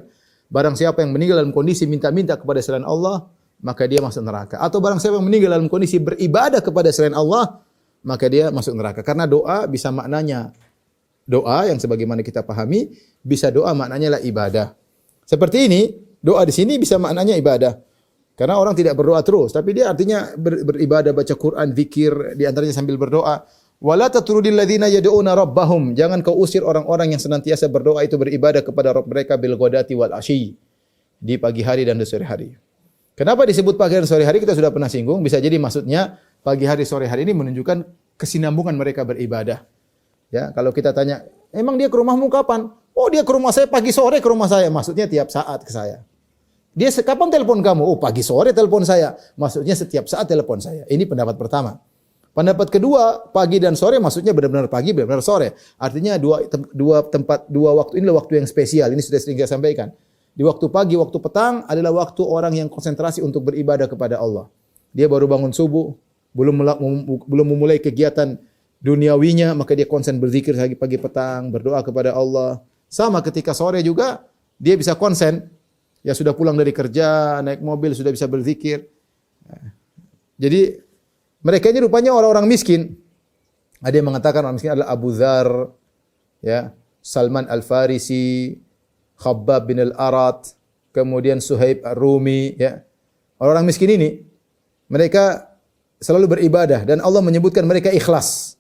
Speaker 2: Barang siapa yang meninggal dalam kondisi minta-minta kepada selain Allah, maka dia masuk neraka. Atau barang siapa yang meninggal dalam kondisi beribadah kepada selain Allah, maka dia masuk neraka. Karena doa bisa maknanya doa yang sebagaimana kita pahami, bisa doa maknanya lah ibadah. Seperti ini, doa di sini bisa maknanya ibadah. Karena orang tidak berdoa terus, tapi dia artinya beribadah, baca Quran, zikir, di antaranya sambil berdoa. Wala tatrudil ladzina yad'una rabbahum. Jangan kau usir orang-orang yang senantiasa berdoa itu beribadah kepada Rabb mereka bil ghadati wal asyi. Di pagi hari dan di sore hari. Kenapa disebut pagi dan sore hari? Kita sudah pernah singgung, bisa jadi maksudnya pagi hari sore hari ini menunjukkan kesinambungan mereka beribadah. Ya, kalau kita tanya, "Emang dia ke rumahmu kapan?" "Oh, dia ke rumah saya pagi sore ke rumah saya." Maksudnya tiap saat ke saya. "Dia kapan telepon kamu?" "Oh, pagi sore telepon saya." Maksudnya setiap saat telepon saya. Ini pendapat pertama. Pendapat kedua, pagi dan sore maksudnya benar-benar pagi, benar-benar sore. Artinya dua waktu inilah waktu yang spesial. Ini sudah sering saya sampaikan. Di waktu pagi, waktu petang adalah waktu orang yang konsentrasi untuk beribadah kepada Allah. Dia baru bangun subuh, belum memulai kegiatan duniawinya, maka dia konsen berzikir pagi petang, berdoa kepada Allah. Sama ketika sore juga, dia bisa konsen. Ya sudah pulang dari kerja, naik mobil, sudah bisa berzikir. Jadi, mereka ini rupanya orang-orang miskin. Ada yang mengatakan orang miskin adalah Abu Dzar, ya, Salman Al-Farisi, Khabbab bin Al-Arat, kemudian Suhaib Ar-Rumi, ya. Orang-orang miskin ini mereka selalu beribadah dan Allah menyebutkan mereka ikhlas.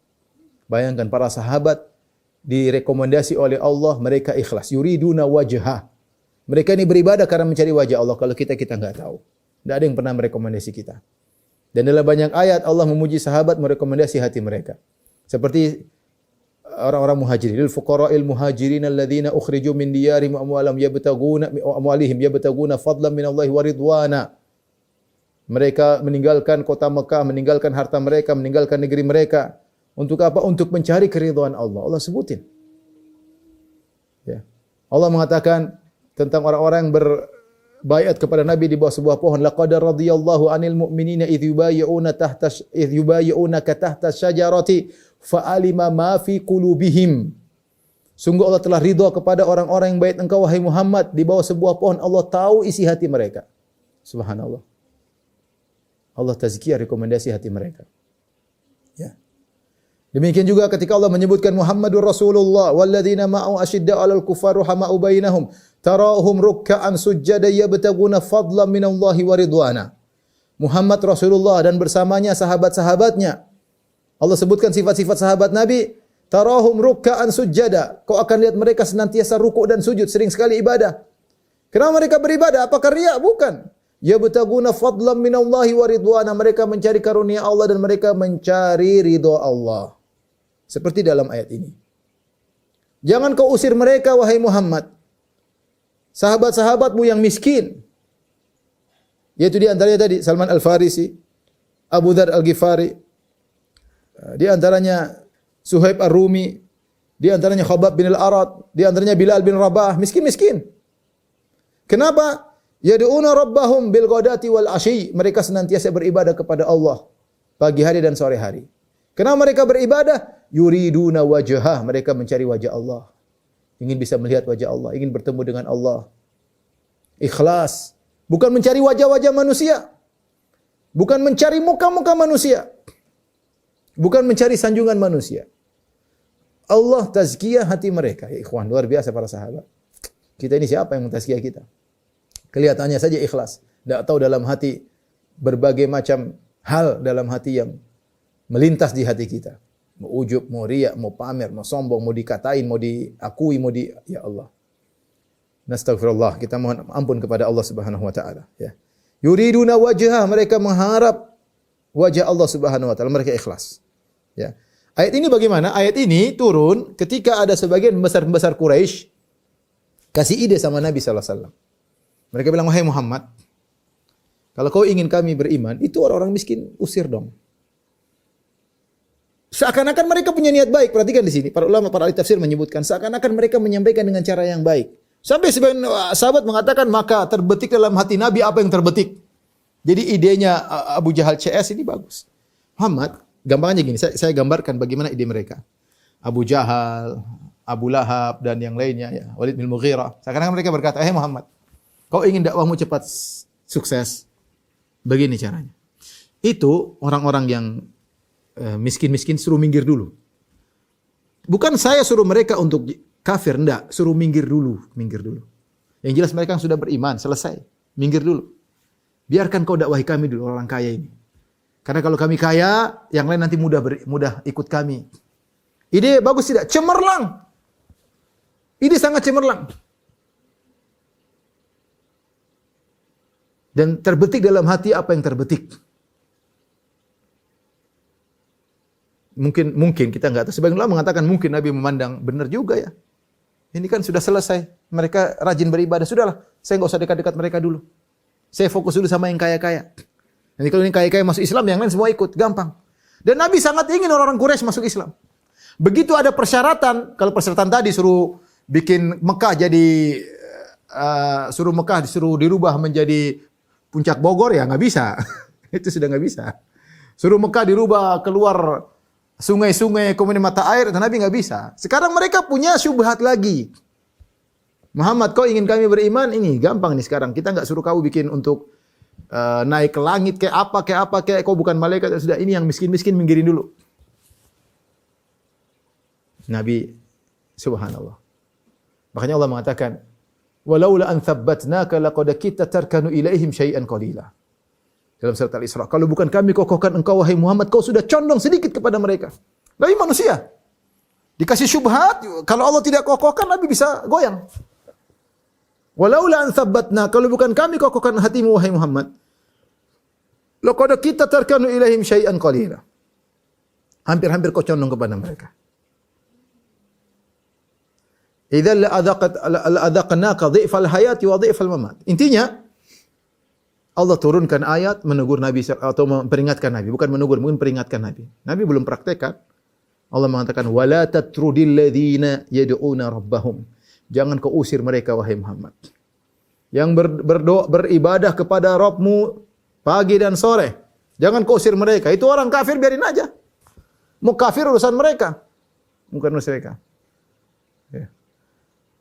Speaker 2: Bayangkan para sahabat direkomendasi oleh Allah mereka ikhlas. Yuriduna wajhah. Mereka ini beribadah karena mencari wajah Allah. Kalau kita enggak tahu. Tidak ada yang pernah merekomendasi kita. Dan dalam banyak ayat Allah memuji sahabat merekomendasi hati mereka. Seperti orang-orang muhajirin, lil fuqara'il muhajirin alladzina ukhriju min diyarihim wa amwalihim yabtaguna fadlan minallahi wa ridwana. Mereka meninggalkan kota Mekah, meninggalkan harta mereka, meninggalkan negeri mereka. Untuk apa? Untuk mencari keridhaan Allah. Allah sebutin. Ya. Allah mengatakan tentang orang-orang yang bayat kepada Nabi di bawah sebuah pohon, laqad radhiyallahu 'anil mu'minina idh yubayyi'unaka tahta syajarati fa'alima ma fi qulubihim. Sungguh Allah telah ridha kepada orang-orang yang bayat engkau wahai Muhammad di bawah sebuah pohon, Allah tahu isi hati mereka. Subhanallah. Allah tazkiyah rekomendasi hati mereka. Ya. Demikian juga ketika Allah menyebutkan Muhammadur Rasulullah walladzina ma'ahu asyidda'u 'alal kuffari rahama'u bainahum tarahum ruk'an sujjada yabtaguna fadlan minallahi wa ridwana. Muhammad Rasulullah dan bersamanya sahabat-sahabatnya. Allah sebutkan sifat-sifat sahabat Nabi, tarahum ruk'an sujjada. Kau akan lihat mereka senantiasa rukuk dan sujud, sering sekali ibadah. Kenapa mereka beribadah? Apakah riya? Bukan. Yabtaguna fadlan minallahi wa ridwana. Mereka mencari karunia Allah dan mereka mencari ridha Allah. Seperti dalam ayat ini. Jangan kau usir mereka wahai Muhammad. Sahabat-sahabatmu yang miskin. Yaitu di antaranya tadi Salman Al-Farisi, Abu Dzar Al-Ghifari, di antaranya Suhaib Ar-Rumi, di antaranya Khabbab bin Al-Arat, di antaranya Bilal bin Rabah, miskin-miskin. Kenapa? Yad'una rabbahum bil ghadati wal asyi. Mereka senantiasa beribadah kepada Allah pagi hari dan sore hari. Kenapa mereka beribadah? Yuriduna wajhah. Mereka mencari wajah Allah. Ingin bisa melihat wajah Allah, ingin bertemu dengan Allah. Ikhlas. Bukan mencari wajah-wajah manusia. Bukan mencari muka-muka manusia. Bukan mencari sanjungan manusia. Allah tazkiyah hati mereka. Ya ikhwan, luar biasa para sahabat. Kita ini siapa yang mentazkiyah kita? Kelihatannya saja ikhlas. Tidak tahu dalam hati berbagai macam hal dalam hati yang melintas di hati kita. Mau ujub, mau riya, mau pamer, mau sombong, mau dikatain, mau diakui, ya Allah. Nastaghfirullah, kita mohon ampun kepada Allah Subhanahu wa taala, ya. Yuriduna wajhah, mereka mengharap wajah Allah Subhanahu wa taala, mereka ikhlas. Ya. Ayat ini bagaimana? Ayat ini turun ketika ada sebagian pembesar-pembesar Quraisy kasih ide sama Nabi sallallahu alaihi wasallam. Mereka bilang, "Wahai Muhammad, kalau kau ingin kami beriman, itu orang-orang miskin usir dong." Seakan-akan mereka punya niat baik. Perhatikan di sini, para ulama, para ahli tafsir menyebutkan seakan-akan mereka menyampaikan dengan cara yang baik. Sampai sebagian sahabat mengatakan maka terbetik dalam hati Nabi apa yang terbetik. Jadi idenya Abu Jahal CS ini bagus. Muhammad, gampangnya gini, saya gambarkan bagaimana ide mereka. Abu Jahal, Abu Lahab dan yang lainnya ya, Walid bin Mughirah. Sekarang mereka berkata, "Hei Muhammad, kau ingin dakwahmu cepat sukses? Begini caranya." Itu orang-orang yang miskin-miskin suruh minggir dulu. Bukan saya suruh mereka untuk kafir, enggak, suruh minggir dulu. Yang jelas mereka sudah beriman, selesai. Minggir dulu. Biarkan kau dakwahi kami dulu, orang kaya ini. Karena kalau kami kaya, yang lain nanti mudah ikut kami. Ide bagus tidak? Cemerlang. Ide sangat cemerlang. Dan terbetik dalam hati apa yang terbetik. Mungkin kita enggak tahu. Sebagian ulama mengatakan mungkin Nabi memandang benar juga ya. Ini kan sudah selesai. Mereka rajin beribadah. Sudahlah, saya enggak usah dekat-dekat mereka dulu. Saya fokus dulu sama yang kaya-kaya. Nanti kalau ini kaya-kaya masuk Islam, yang lain semua ikut. Gampang. Dan Nabi sangat ingin orang-orang Quraisy masuk Islam. Begitu ada persyaratan, kalau persyaratan tadi suruh bikin Mekah jadi, disuruh dirubah menjadi puncak Bogor, ya nggak bisa. Itu sudah nggak bisa. Suruh Mekah dirubah keluar sungai-sungai, kemudian mata air, dan Nabi nggak bisa. Sekarang mereka punya syubhat lagi. Muhammad, kau ingin kami beriman? Ini gampang nih sekarang. Kita nggak suruh kau bikin untuk naik ke langit kayak apa, kau bukan malaikat. Sudah, ini yang miskin-miskin minggirin dulu. Nabi, subhanallah. Makanya Allah mengatakan, walaula an thabbatnaka laqad kitta tarkanu ilaihim syai'an qalila. Dalam surat Al-Isra, kalau bukan kami kokohkan engkau wahai Muhammad, kau sudah condong sedikit kepada mereka. Tapi manusia dikasih syubhat, kalau Allah tidak kokohkan, Nabi bisa goyang. Walaula an thabbatna, kalau bukan kami kokohkan hatimu wahai Muhammad, laqad kitta tarkanu ilaihim syai'an qalila. Hampir-hampir kau condong kepada mereka. Idzal la'adzaqnaka dhifal hayati wa dhifal mamat. Intinya Allah turunkan ayat menegur Nabi atau memperingatkan Nabi, bukan menegur, mungkin peringatkan Nabi. Nabi belum praktekkan. Allah mengatakan wala tatrudil ladzina yad'una rabbahum. Jangan kau usir mereka wahai Muhammad. Yang berdoa beribadah kepada Rabbmu pagi dan sore. Jangan kau usir mereka. Itu orang kafir, biarin aja. Mau kafir urusan mereka. Bukan urusan mereka. Ya.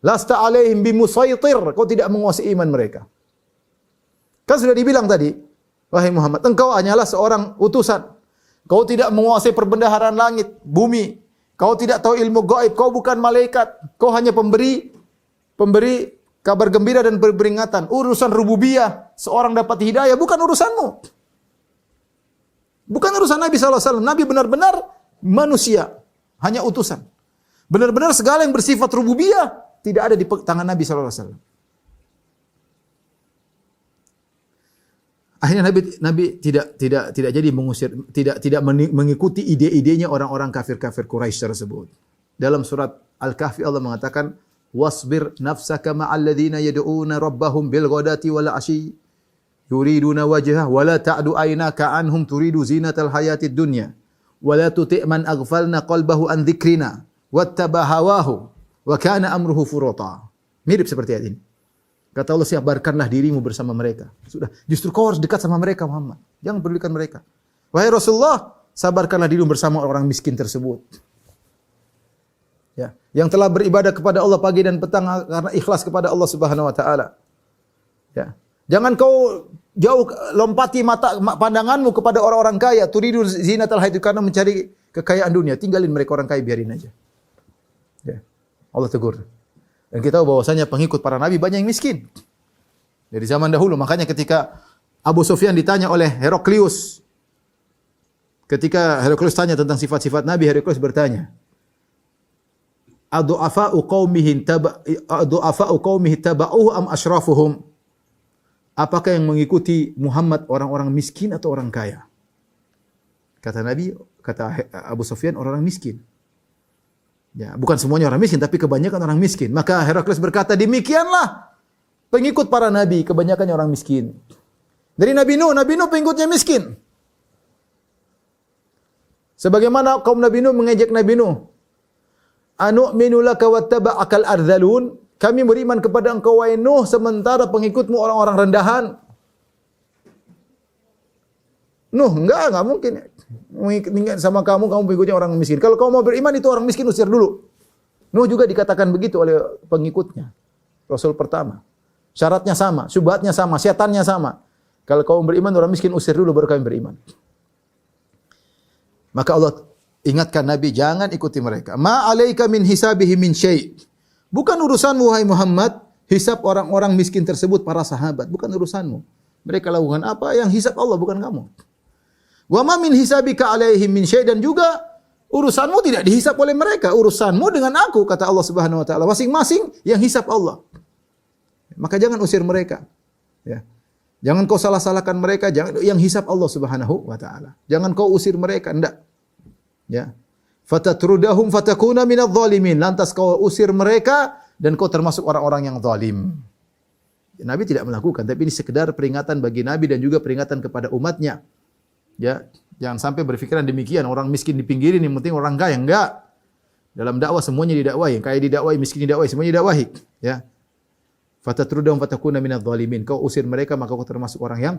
Speaker 2: Lasta alaihim bimusaitir. Kau tidak menguasai iman mereka. Kan sudah dibilang tadi, wahai Muhammad, engkau hanyalah seorang utusan. Kau tidak menguasai perbendaharaan langit, bumi. Kau tidak tahu ilmu gaib, kau bukan malaikat. Kau hanya pemberi kabar gembira dan peringatan. Urusan rububiyah, seorang dapat hidayah, bukan urusanmu. Bukan urusan Nabi SAW. Nabi benar-benar manusia, hanya utusan. Benar-benar segala yang bersifat rububiyah tidak ada di tangan Nabi SAW. Akhirnya Nabi tidak jadi mengusir, tidak mengikuti ide-idenya orang-orang kafir-kafir Quraisy tersebut. Dalam surat Al-Kahfi Allah mengatakan, "Wasbir nafsaka ma'al ladzina yad'una rabbahum bil ghadati wal 'ashyi yuriduna wajhah wa la ta'du aynaka anhum turidu zinatal hayatid dunya wa la tuti' man aghfalna qalbahu an dzikrina wattaba hawahu wa kana amruhu furata." Mirip seperti ayat ini. Kata Allah, sabarkanlah dirimu bersama mereka. Sudah, justru kau harus dekat sama mereka Muhammad. Jangan pedulikan mereka. Wahai Rasulullah, sabarkanlah dirimu bersama orang miskin tersebut. Ya, yang telah beribadah kepada Allah pagi dan petang karena ikhlas kepada Allah Subhanahu wa taala. Ya. Jangan kau jauh lompati pandanganmu kepada orang-orang kaya, turidu zinatal hayatid karena mencari kekayaan dunia. Tinggalin mereka orang kaya, biarin aja. Ya. Allah tegur. Dan kita tahu bahwasanya pengikut para nabi banyak yang miskin. Dari zaman dahulu, makanya ketika Abu Sufyan ditanya oleh Heraklius, ketika Heraklius tanya tentang sifat-sifat Nabi, Heraklius bertanya, "Adu'afa'u qaumihi taba'uhu am asyrafuhum?" Apakah yang mengikuti Muhammad orang-orang miskin atau orang kaya? Kata Nabi, kata Abu Sufyan, orang-orang miskin. Ya, bukan semuanya orang miskin, tapi kebanyakan orang miskin. Maka Heraklius berkata, demikianlah pengikut para nabi, kebanyakannya orang miskin. Dari Nabi Nuh pengikutnya miskin. Sebagaimana kaum Nabi Nuh mengejek Nabi Nuh. Anu'minu laka wattaba'akal ardhalun. kami beriman kepada engkau wahai Nuh sementara pengikutmu orang-orang rendahan. Nuh, enggak mungkin. Mengingat sama kamu pengikutnya orang miskin. Kalau kamu mau beriman itu orang miskin usir dulu. Nuh juga dikatakan begitu oleh pengikutnya. Rasul pertama. Syaratnya sama, syubhatnya sama, setannya sama. Kalau kamu beriman orang miskin usir dulu baru kami beriman. Maka Allah ingatkan Nabi jangan ikuti mereka. Ma 'alaika min hisabihi min syai'. Bukan urusanmu wahai Muhammad hisab orang-orang miskin tersebut para sahabat, bukan urusanmu. Mereka lakukan apa yang hisab Allah bukan kamu. Wa ma min hisabika 'alaihim min syai' dan juga urusanmu tidak dihisab oleh mereka, urusanmu dengan aku kata Allah Subhanahu wa taala. Masing-masing yang hisab Allah. Maka jangan usir mereka. Ya. Jangan kau salah-salahkan mereka, jangan yang hisab Allah Subhanahu wa taala. Jangan kau usir mereka, enggak. Ya. Fatatrudahum fatakuna minadh dhalimin. Lantas kau usir mereka dan kau termasuk orang-orang yang zalim. Ya, Nabi tidak melakukan, tapi ini sekedar peringatan bagi Nabi dan juga peringatan kepada umatnya. Ya, jangan sampai berpikiran demikian, orang miskin dipinggirin, yang penting orang kaya, enggak. Dalam dakwah semuanya didakwahi, kaya didakwahi, miskin didakwahi, semuanya didakwahi, ya. Fatatrudahum fatakuna minadh dhalimin. Kau usir mereka maka kau termasuk orang yang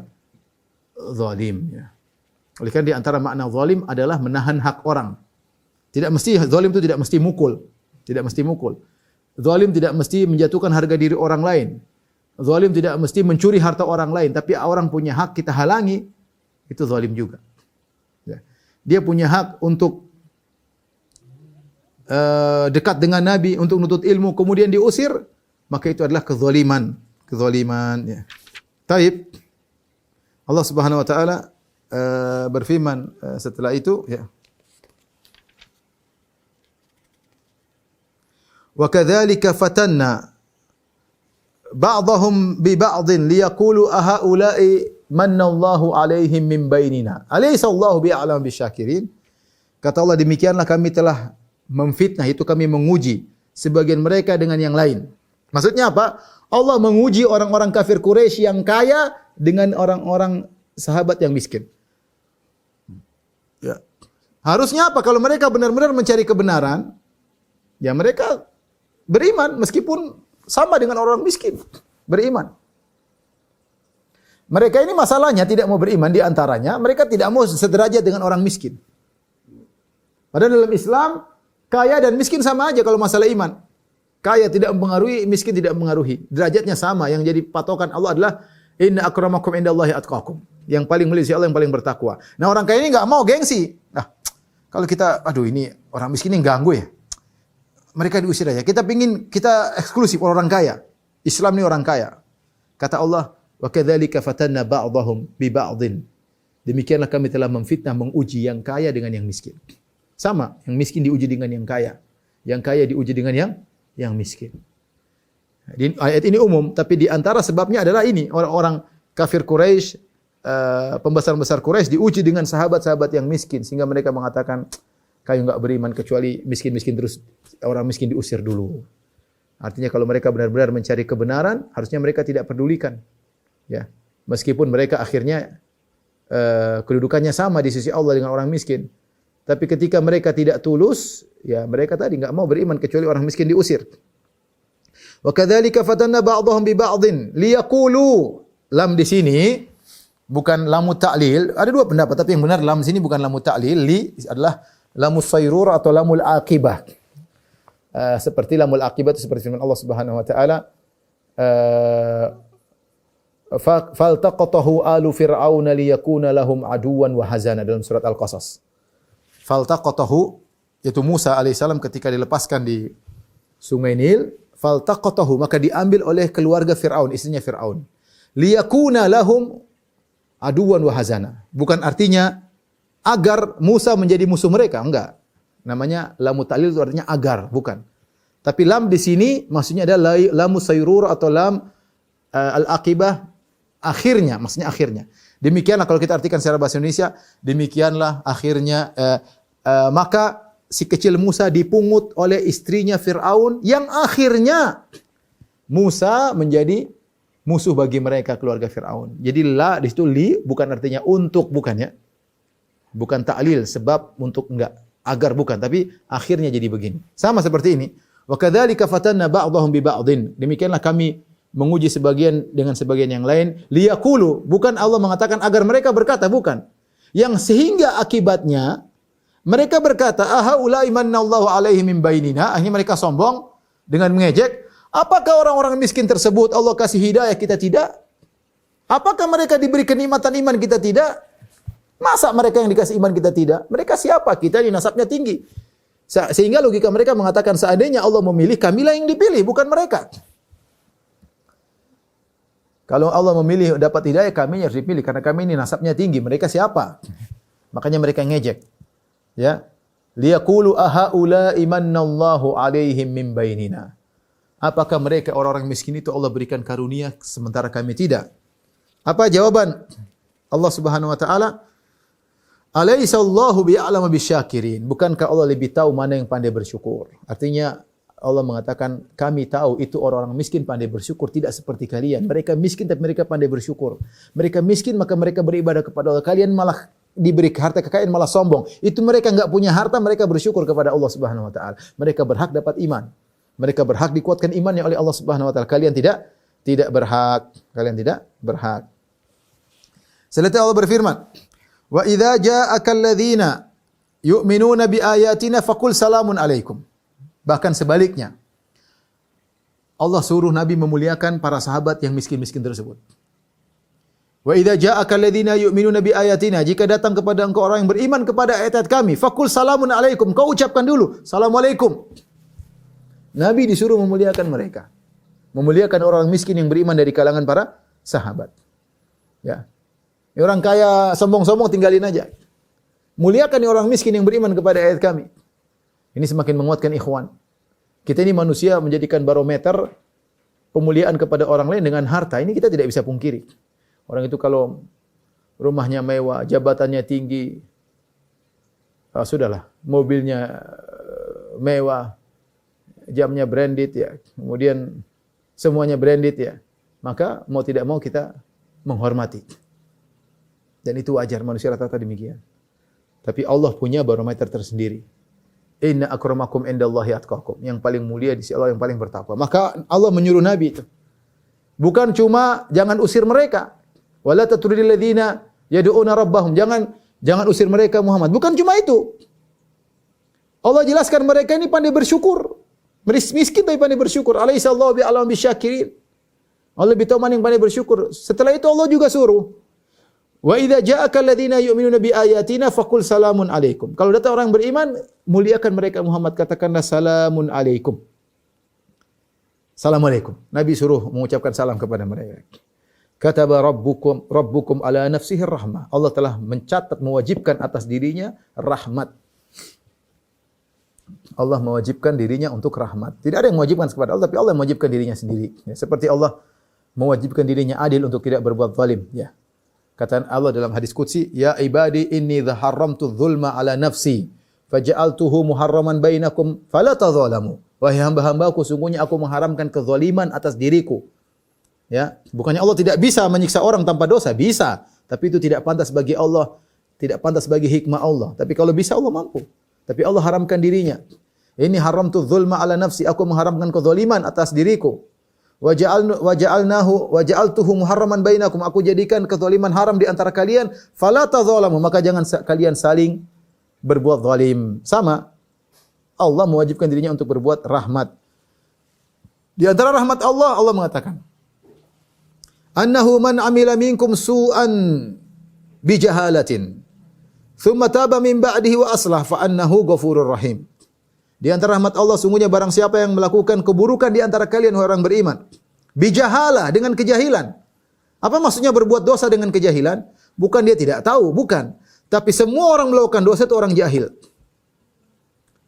Speaker 2: zalim, ya. Oleh karena di antara makna zalim adalah menahan hak orang. Tidak mesti zalim itu tidak mesti mukul, tidak mesti mukul. Zalim tidak mesti menjatuhkan harga diri orang lain. Zalim tidak mesti mencuri harta orang lain, tapi orang punya hak kita halangi, itu zalim juga. Ya. Dia punya hak untuk dekat dengan Nabi, untuk menuntut ilmu, kemudian diusir, maka itu adalah kezaliman. Kezaliman. Ya. Taib. Allah Subhanahu Wa Taala berfirman setelah itu, ya. Wa kadzalika fatanna ba'dahum bi ba'dhin liyaqulu ahaula'i manallahu alaihim min bainina. Alaysa Allahu bi'alam bisyakirin. Kata Allah, demikianlah kami telah memfitnah, itu kami menguji sebagian mereka dengan yang lain. Maksudnya apa? Allah menguji orang-orang kafir Quraisy yang kaya dengan orang-orang sahabat yang miskin. Ya. Harusnya apa? Kalau mereka benar-benar mencari kebenaran, ya mereka beriman meskipun sama dengan orang miskin. Beriman. Mereka ini masalahnya tidak mau beriman, di antaranya mereka tidak mau sederajat dengan orang miskin. Padahal dalam Islam kaya dan miskin sama aja kalau masalah iman. Kaya tidak mempengaruhi, miskin tidak mempengaruhi. Derajatnya sama. Yang jadi patokan Allah adalah inna akramakum indallahi atqakum. Yang paling mulia Allah yang paling bertakwa. Nah, orang kaya ini enggak mau gengsi. Nah, kalau kita aduh ini orang miskin ini ganggu ya. Mereka diusir aja. Kita eksklusif orang kaya. Islam ini orang kaya. Kata Allah, wa kadzalika fatanna ba'dahum bi ba'dhin. Demikianlah kami telah memfitnah, menguji yang kaya dengan yang miskin. Sama, yang miskin diuji dengan yang kaya. Yang kaya diuji dengan yang miskin. Di ayat ini umum, tapi di antara sebabnya adalah ini, orang-orang kafir Quraisy, pembesar-pembesar Quraisy diuji dengan sahabat-sahabat yang miskin sehingga mereka mengatakan, kayu enggak beriman kecuali miskin-miskin terus, orang miskin diusir dulu. Artinya kalau mereka benar-benar mencari kebenaran, harusnya mereka tidak pedulikan. Ya, meskipun mereka akhirnya kedudukannya sama di sisi Allah dengan orang miskin. Tapi ketika mereka tidak tulus, ya mereka tadi enggak mau beriman kecuali orang miskin diusir. Wa kadzalika fatanna ba'dahum bi ba'dhin liyaqulu. Lam di sini bukan lamu ta'lil. Ada dua pendapat, tapi yang benar lam di sini bukan lamu ta'lil, li adalah lamus sayrur atau lamul aqibah. Seperti lamul aqibah itu seperti firman Allah Subhanahu wa taala, faltaqatahu alu fir'auna liyakuna lahum aduwan wa hazana, dalam surat Al-Qasas. Faltaqatahu, yaitu Musa alaihissalam ketika dilepaskan di Sungai Nil, faltaqatahu, maka diambil oleh keluarga Fir'aun, istrinya Fir'aun. Liyakuna lahum aduwan wa hazana. Bukan artinya agar Musa menjadi musuh mereka, enggak. Namanya lamu ta'lil itu artinya agar, bukan. Tapi lam di sini maksudnya adalah lamu sayrur atau lam al-aqibah, akhirnya, maksudnya akhirnya. Demikianlah kalau kita artikan secara bahasa Indonesia, demikianlah akhirnya maka si kecil Musa dipungut oleh istrinya Fir'aun yang akhirnya Musa menjadi musuh bagi mereka keluarga Fir'aun. Jadi la di situ li bukan artinya untuk, bukan ya. Bukan ta'lil sebab untuk, enggak. Agar bukan, tapi akhirnya jadi begini. Sama seperti ini. Wa kadzalika fatanna ba'dahum bi ba'dhin. Demikianlah kami menguji sebagian dengan sebagian yang lain. Liyaqulu, bukan Allah mengatakan agar mereka berkata, bukan. Yang sehingga akibatnya mereka berkata, ahaulai manallahu alaihi min bainina. Akhirnya mereka sombong dengan mengejek, apakah orang-orang miskin tersebut Allah kasih hidayah, kita tidak? Apakah mereka diberi kenikmatan iman, kita tidak? Masa mereka yang dikasih iman, kita tidak? Mereka siapa? Kita ini nasabnya tinggi. Sehingga logika mereka mengatakan, seandainya Allah memilih, kamilah yang dipilih, bukan mereka. Kalau Allah memilih dapat hidayah, kami harus dipilih karena kami ini nasabnya tinggi. Mereka siapa? Makanya mereka ngejek. Ya. Liyaqulu ahaula'i manallahu 'alaihim min bainina. Apakah mereka orang-orang miskin itu Allah berikan karunia sementara kami tidak? Apa jawaban Allah Subhanahu wa taala? Alaisallahu bi'alama bisyakirin. Bukankah Allah lebih tahu mana yang pandai bersyukur? Artinya Allah mengatakan, kami tahu itu orang-orang miskin pandai bersyukur, tidak seperti kalian. Mereka miskin tapi mereka pandai bersyukur. Mereka miskin maka mereka beribadah kepada Allah. Kalian malah diberi harta kekayaan malah sombong. Itu mereka enggak punya harta, mereka bersyukur kepada Allah Subhanahu wa taala. Mereka berhak dapat iman. Mereka berhak dikuatkan imannya oleh Allah Subhanahu wa taala. Kalian tidak berhak. Kalian tidak berhak. Selanjutnya Allah berfirman, "Wa idza ja'akal ladzina yu'minuna bi ayatina faqul salamun alaikum." Bahkan sebaliknya, Allah suruh Nabi memuliakan para sahabat yang miskin-miskin tersebut. Wa idza ja'aka alladziina yu'minuna bi ayatina, jika datang kepada engkau orang yang beriman kepada ayat-ayat kami, faqul salamun alaikum, kau ucapkan dulu, assalamualaikum. Nabi disuruh memuliakan mereka. Memuliakan orang miskin yang beriman dari kalangan para sahabat. Ya. Orang kaya sombong-sombong tinggalin aja. Muliakan orang miskin yang beriman kepada ayat kami. Ini semakin menguatkan ikhwan. Kita ini manusia menjadikan barometer pemuliaan kepada orang lain dengan harta. Ini kita tidak bisa pungkiri. Orang itu kalau rumahnya mewah, jabatannya tinggi, sudahlah, mobilnya mewah, jamnya branded ya, kemudian semuanya branded ya, maka mau tidak mau kita menghormati. Dan itu wajar, manusia rata-rata demikian. Tapi Allah punya barometer tersendiri. Inna akramakum indallahi atqakum. Yang paling mulia di sisi Allah yang paling bertakwa. Maka Allah menyuruh Nabi itu. Bukan cuma jangan usir mereka. Wala tatrudil ladzina yad'una rabbahum. Jangan usir mereka Muhammad. Bukan cuma itu. Allah jelaskan mereka ini pandai bersyukur. Miskin tapi pandai bersyukur. Alaihissallahu bi'alam bisyakirin. Allah lebih tahu mana yang pandai bersyukur. Setelah itu Allah juga suruh, wa idza ja'aka alladziina yu'minuna bi ayatina faqul salamun alaikum. Kalau datang orang beriman, muliakan mereka Muhammad, katakanlah salamun alaikum. Assalamualaikum. Nabi suruh mengucapkan salam kepada mereka. Kataba rabbukum ala nafsihi rahmah. Allah telah mencatat, mewajibkan atas dirinya rahmat. Allah mewajibkan dirinya untuk rahmat. Tidak ada yang mewajibkan kepada Allah, tapi Allah mewajibkan dirinya sendiri. Ya, seperti Allah mewajibkan dirinya adil untuk tidak berbuat zalim. Ya. Kata Allah dalam hadis qudsi, ya ibadi inni haramtu dzulma ala nafsi faja'altuhu muharraman bainakum fala tadzalamu. Wahai hamba-hambaku, sungguhnya aku mengharamkan kezaliman atas diriku. Ya, bukannya Allah tidak bisa menyiksa orang tanpa dosa, bisa, tapi itu tidak pantas bagi Allah, tidak pantas bagi hikmah Allah. Tapi kalau bisa Allah mampu. Tapi Allah haramkan dirinya. Ini haramtu dzulma ala nafsi, aku mengharamkan kezaliman atas diriku. Wa ja'altuhu muharraman bainakum, aku jadikan kezaliman haram di antara kalian, fala tadzalamu, maka jangan kalian saling berbuat zalim. Sama, Allah mewajibkan dirinya untuk berbuat rahmat. Di antara rahmat Allah, Allah mengatakan, annahu man amila minkum su'an bijahalatin thumma taba min ba'dihi wa aslah fa annahu ghafurur rahim. Di antara rahmat Allah, sungguhnya barang siapa yang melakukan keburukan di antara kalian orang beriman, bijahalah, dengan kejahilan. Apa maksudnya berbuat dosa dengan kejahilan? Bukan dia tidak tahu, bukan. Tapi semua orang melakukan dosa itu orang jahil.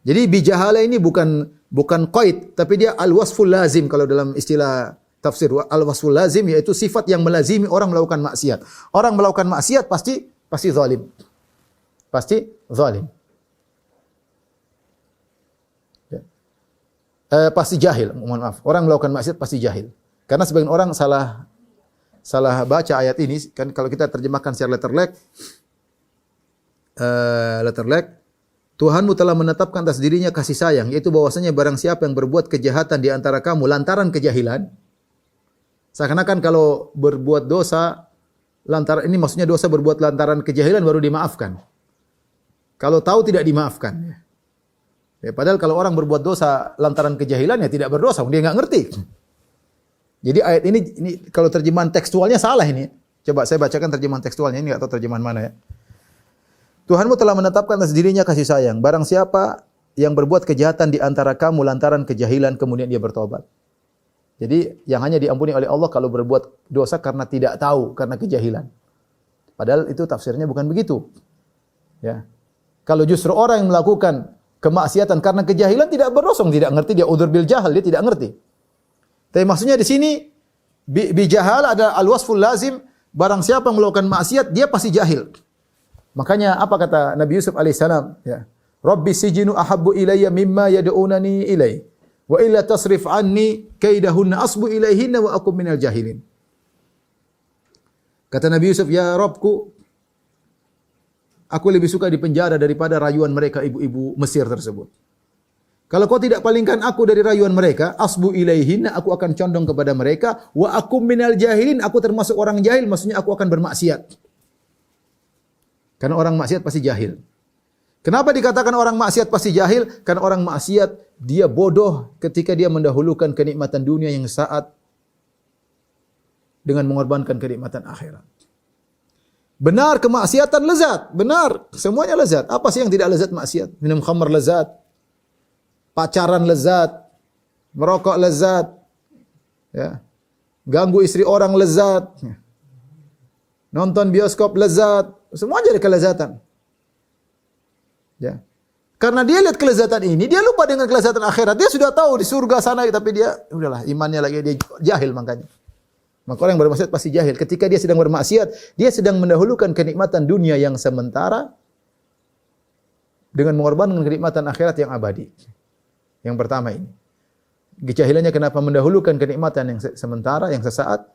Speaker 2: Jadi bijahalah ini bukan qaid, tapi dia al-wasful lazim kalau dalam istilah tafsir. Al-wasful lazim yaitu sifat yang melazimi orang melakukan maksiat. Orang melakukan maksiat pasti zalim. Pasti zalim. Pasti jahil, mohon maaf. Orang melakukan maksiat pasti jahil. Karena sebagian orang salah baca ayat ini, kan kalau kita terjemahkan secara letter leg, Tuhanmu telah menetapkan atas dirinya kasih sayang, yaitu bahwasanya barang siapa yang berbuat kejahatan di antara kamu lantaran kejahilan, seakan-akan kalau berbuat dosa lantaran ini maksudnya dosa berbuat lantaran kejahilan baru dimaafkan. Kalau tahu tidak dimaafkan. Ya, padahal kalau orang berbuat dosa lantaran kejahilan ya tidak berdosa, dia nggak ngerti. Jadi ayat ini kalau terjemahan tekstualnya salah ini. Coba saya bacakan terjemahan tekstualnya, ini nggak tahu terjemahan mana ya. Tuhanmu telah menetapkan atas dirinya kasih sayang. Barang siapa yang berbuat kejahatan di antara kamu lantaran kejahilan kemudian dia bertobat. Jadi yang hanya diampuni oleh Allah kalau berbuat dosa karena tidak tahu, karena kejahilan. Padahal itu tafsirnya bukan begitu. Ya. Kalau justru orang yang melakukan kemaksiatan karena kejahilan tidak berdosa, tidak ngerti, dia udzur bil jahal, dia tidak ngerti. Tapi maksudnya di sini bi jahal ada al-wasful lazim, barang siapa yang melakukan maksiat dia pasti jahil. Makanya apa kata Nabi Yusuf alaihissalam? Ya. Rabbi sijinu ahabbu ilayya mimma yad'unani ilai. Wa illa tasrif anni kaidahunna asbu ilaihinna wa akum minal jahilin. Kata Nabi Yusuf, ya Rabbku, aku lebih suka di penjara daripada rayuan mereka ibu-ibu Mesir tersebut. Kalau kau tidak palingkan aku dari rayuan mereka, asbu ilaihinna, aku akan condong kepada mereka, wa akum minal jahilin, aku termasuk orang jahil, maksudnya aku akan bermaksiat. Karena orang maksiat pasti jahil. Kenapa dikatakan orang maksiat pasti jahil? Karena orang maksiat dia bodoh ketika dia mendahulukan kenikmatan dunia yang saat dengan mengorbankan kenikmatan akhirat. Benar kemaksiatan lezat, benar semuanya lezat. Apa sih yang tidak lezat maksiat? Minum khamr lezat, pacaran lezat, merokok lezat, ya. Ganggu istri orang lezat, nonton bioskop lezat. Semua jadi kelezatan. Ya. Karena dia lihat kelezatan ini, dia lupa dengan kelezatan akhirat. Dia sudah tahu di surga sana, tapi dia udahlah imannya lagi, dia jahil makanya. Maka orang yang bermaksiat pasti jahil. Ketika dia sedang bermaksiat, dia sedang mendahulukan kenikmatan dunia yang sementara dengan mengorbankan kenikmatan akhirat yang abadi. Yang pertama ini. Kejahilannya kenapa mendahulukan kenikmatan yang sementara, yang sesaat,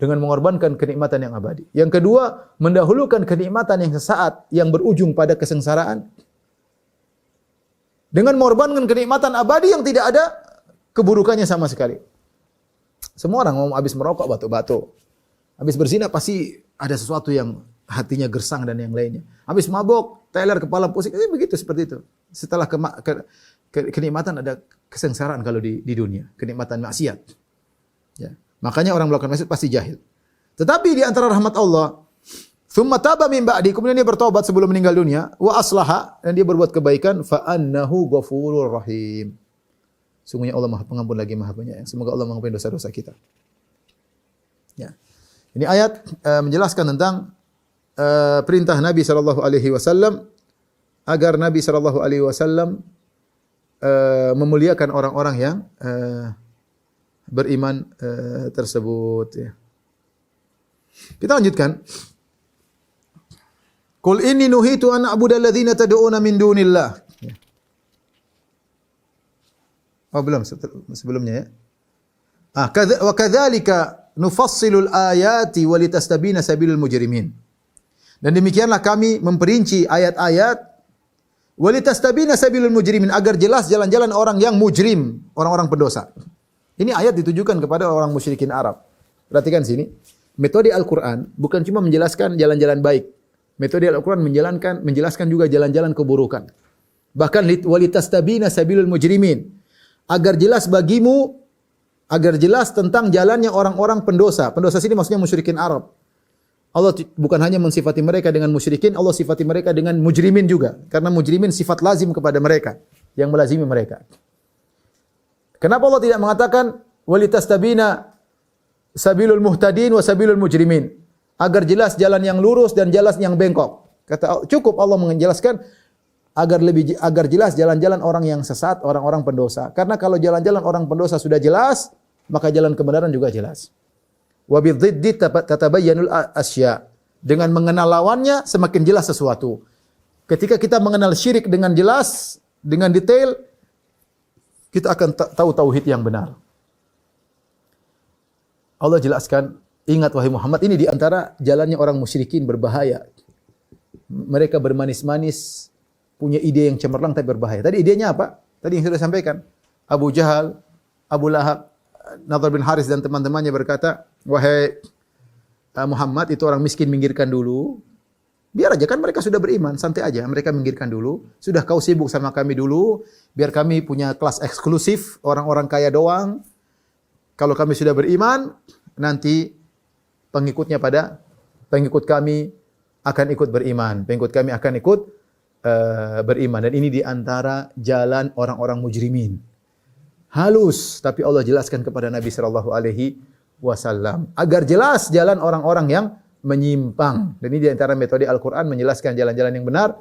Speaker 2: dengan mengorbankan kenikmatan yang abadi. Yang kedua, mendahulukan kenikmatan yang sesaat yang berujung pada kesengsaraan dengan mengorbankan kenikmatan abadi yang tidak ada keburukannya sama sekali. Semua orang mau habis merokok batu-batu, habis berzina pasti ada sesuatu yang hatinya gersang dan yang lainnya. Habis mabok, teler, kepala pusing, begitu seperti itu. Setelah kenikmatan ada kesengsaraan kalau di dunia, kenikmatan maksiat. Ya. Makanya orang melakukan maksiat pasti jahil. Tetapi di antara rahmat Allah, tsumma taba min ba'di, kemudian dia bertobat sebelum meninggal dunia, wa aslaha, dan dia berbuat kebaikan, fa annahu ghafurur rahim. Sungguhnya Allah Maha Pengampun lagi Maha Penyayang. Semoga Allah mengampuni dosa-dosa kita. Ya. Ini ayat menjelaskan tentang perintah Nabi sallallahu alaihi wasallam agar Nabi sallallahu alaihi wasallam memuliakan orang-orang yang beriman tersebut, ya. Kita lanjutkan. Qul inni nuhitu an a'budu alladzina tad'una min dunillah. Ya. Oh belum, sebelumnya ya. Wa kadzalika nufassilul ayati wa litastabina sabilul mujrimin. Dan demikianlah kami memperinci ayat-ayat wa litastabina sabilul mujrimin, agar jelas jalan-jalan orang yang mujrim, orang-orang pendosa. Ini ayat ditujukan kepada orang musyrikin Arab. Perhatikan sini. Metode Al-Quran bukan cuma menjelaskan jalan-jalan baik. Metode Al-Quran menjelaskan juga jalan-jalan keburukan. Bahkan walitastabina sabilul mujrimin. Agar jelas bagimu, agar jelas tentang jalannya orang-orang pendosa. Pendosa sini maksudnya musyrikin Arab. Allah bukan hanya mensifati mereka dengan musyrikin, Allah sifati mereka dengan mujrimin juga. Karena mujrimin sifat lazim kepada mereka, yang melazimi mereka. Kenapa Allah tidak mengatakan walitastabina sabilul muhtadin wa sabilul mujrimin? Agar jelas jalan yang lurus dan jalan yang bengkok. Cukup Allah menjelaskan agar jelas jalan-jalan orang yang sesat, orang-orang pendosa. Karena kalau jalan-jalan orang pendosa sudah jelas, maka jalan kebenaran juga jelas. Wa bidziddi tatabayyanul asya. Dengan mengenal lawannya semakin jelas sesuatu. Ketika kita mengenal syirik dengan jelas, dengan detail, kita akan tahu tauhid yang benar. Allah jelaskan, ingat wahai Muhammad, ini di antara jalannya orang musyrikin berbahaya. Mereka bermanis-manis punya ide yang cemerlang tapi berbahaya. Tadi idenya apa? Tadi yang sudah sampaikan. Abu Jahal, Abu Lahab, Nadhr bin Haris dan teman-temannya berkata, "Wahai Muhammad, itu orang miskin minggirkan dulu. Biar aja kan mereka sudah beriman, santai aja. Mereka minggirkan dulu. Sudah kau sibuk sama kami dulu, biar kami punya kelas eksklusif, orang-orang kaya doang. Kalau kami sudah beriman, nanti pengikut kami akan ikut beriman. Pengikut kami akan ikut beriman." Dan ini di antara jalan orang-orang mujrimin. Halus, tapi Allah jelaskan kepada Nabi sallallahu alaihi wasallam agar jelas jalan orang-orang yang menyimpang. Dan ini di antara metode Al-Qur'an menjelaskan jalan-jalan yang benar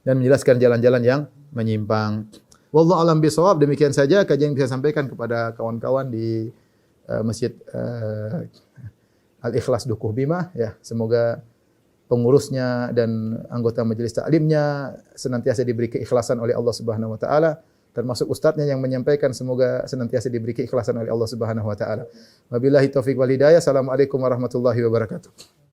Speaker 2: dan menjelaskan jalan-jalan yang menyimpang. Wallahu a'lam bishawab. Demikian saja kajian yang bisa sampaikan kepada kawan-kawan di Masjid Al-Ikhlas Dukuh Bima ya. Semoga pengurusnya dan anggota majelis taklimnya senantiasa diberi keikhlasan oleh Allah Subhanahu wa taala, termasuk ustadznya yang menyampaikan, semoga senantiasa diberi keikhlasan oleh Allah Subhanahu wa taala. Wabillahi taufik wal hidayah. Assalamualaikum warahmatullahi wabarakatuh.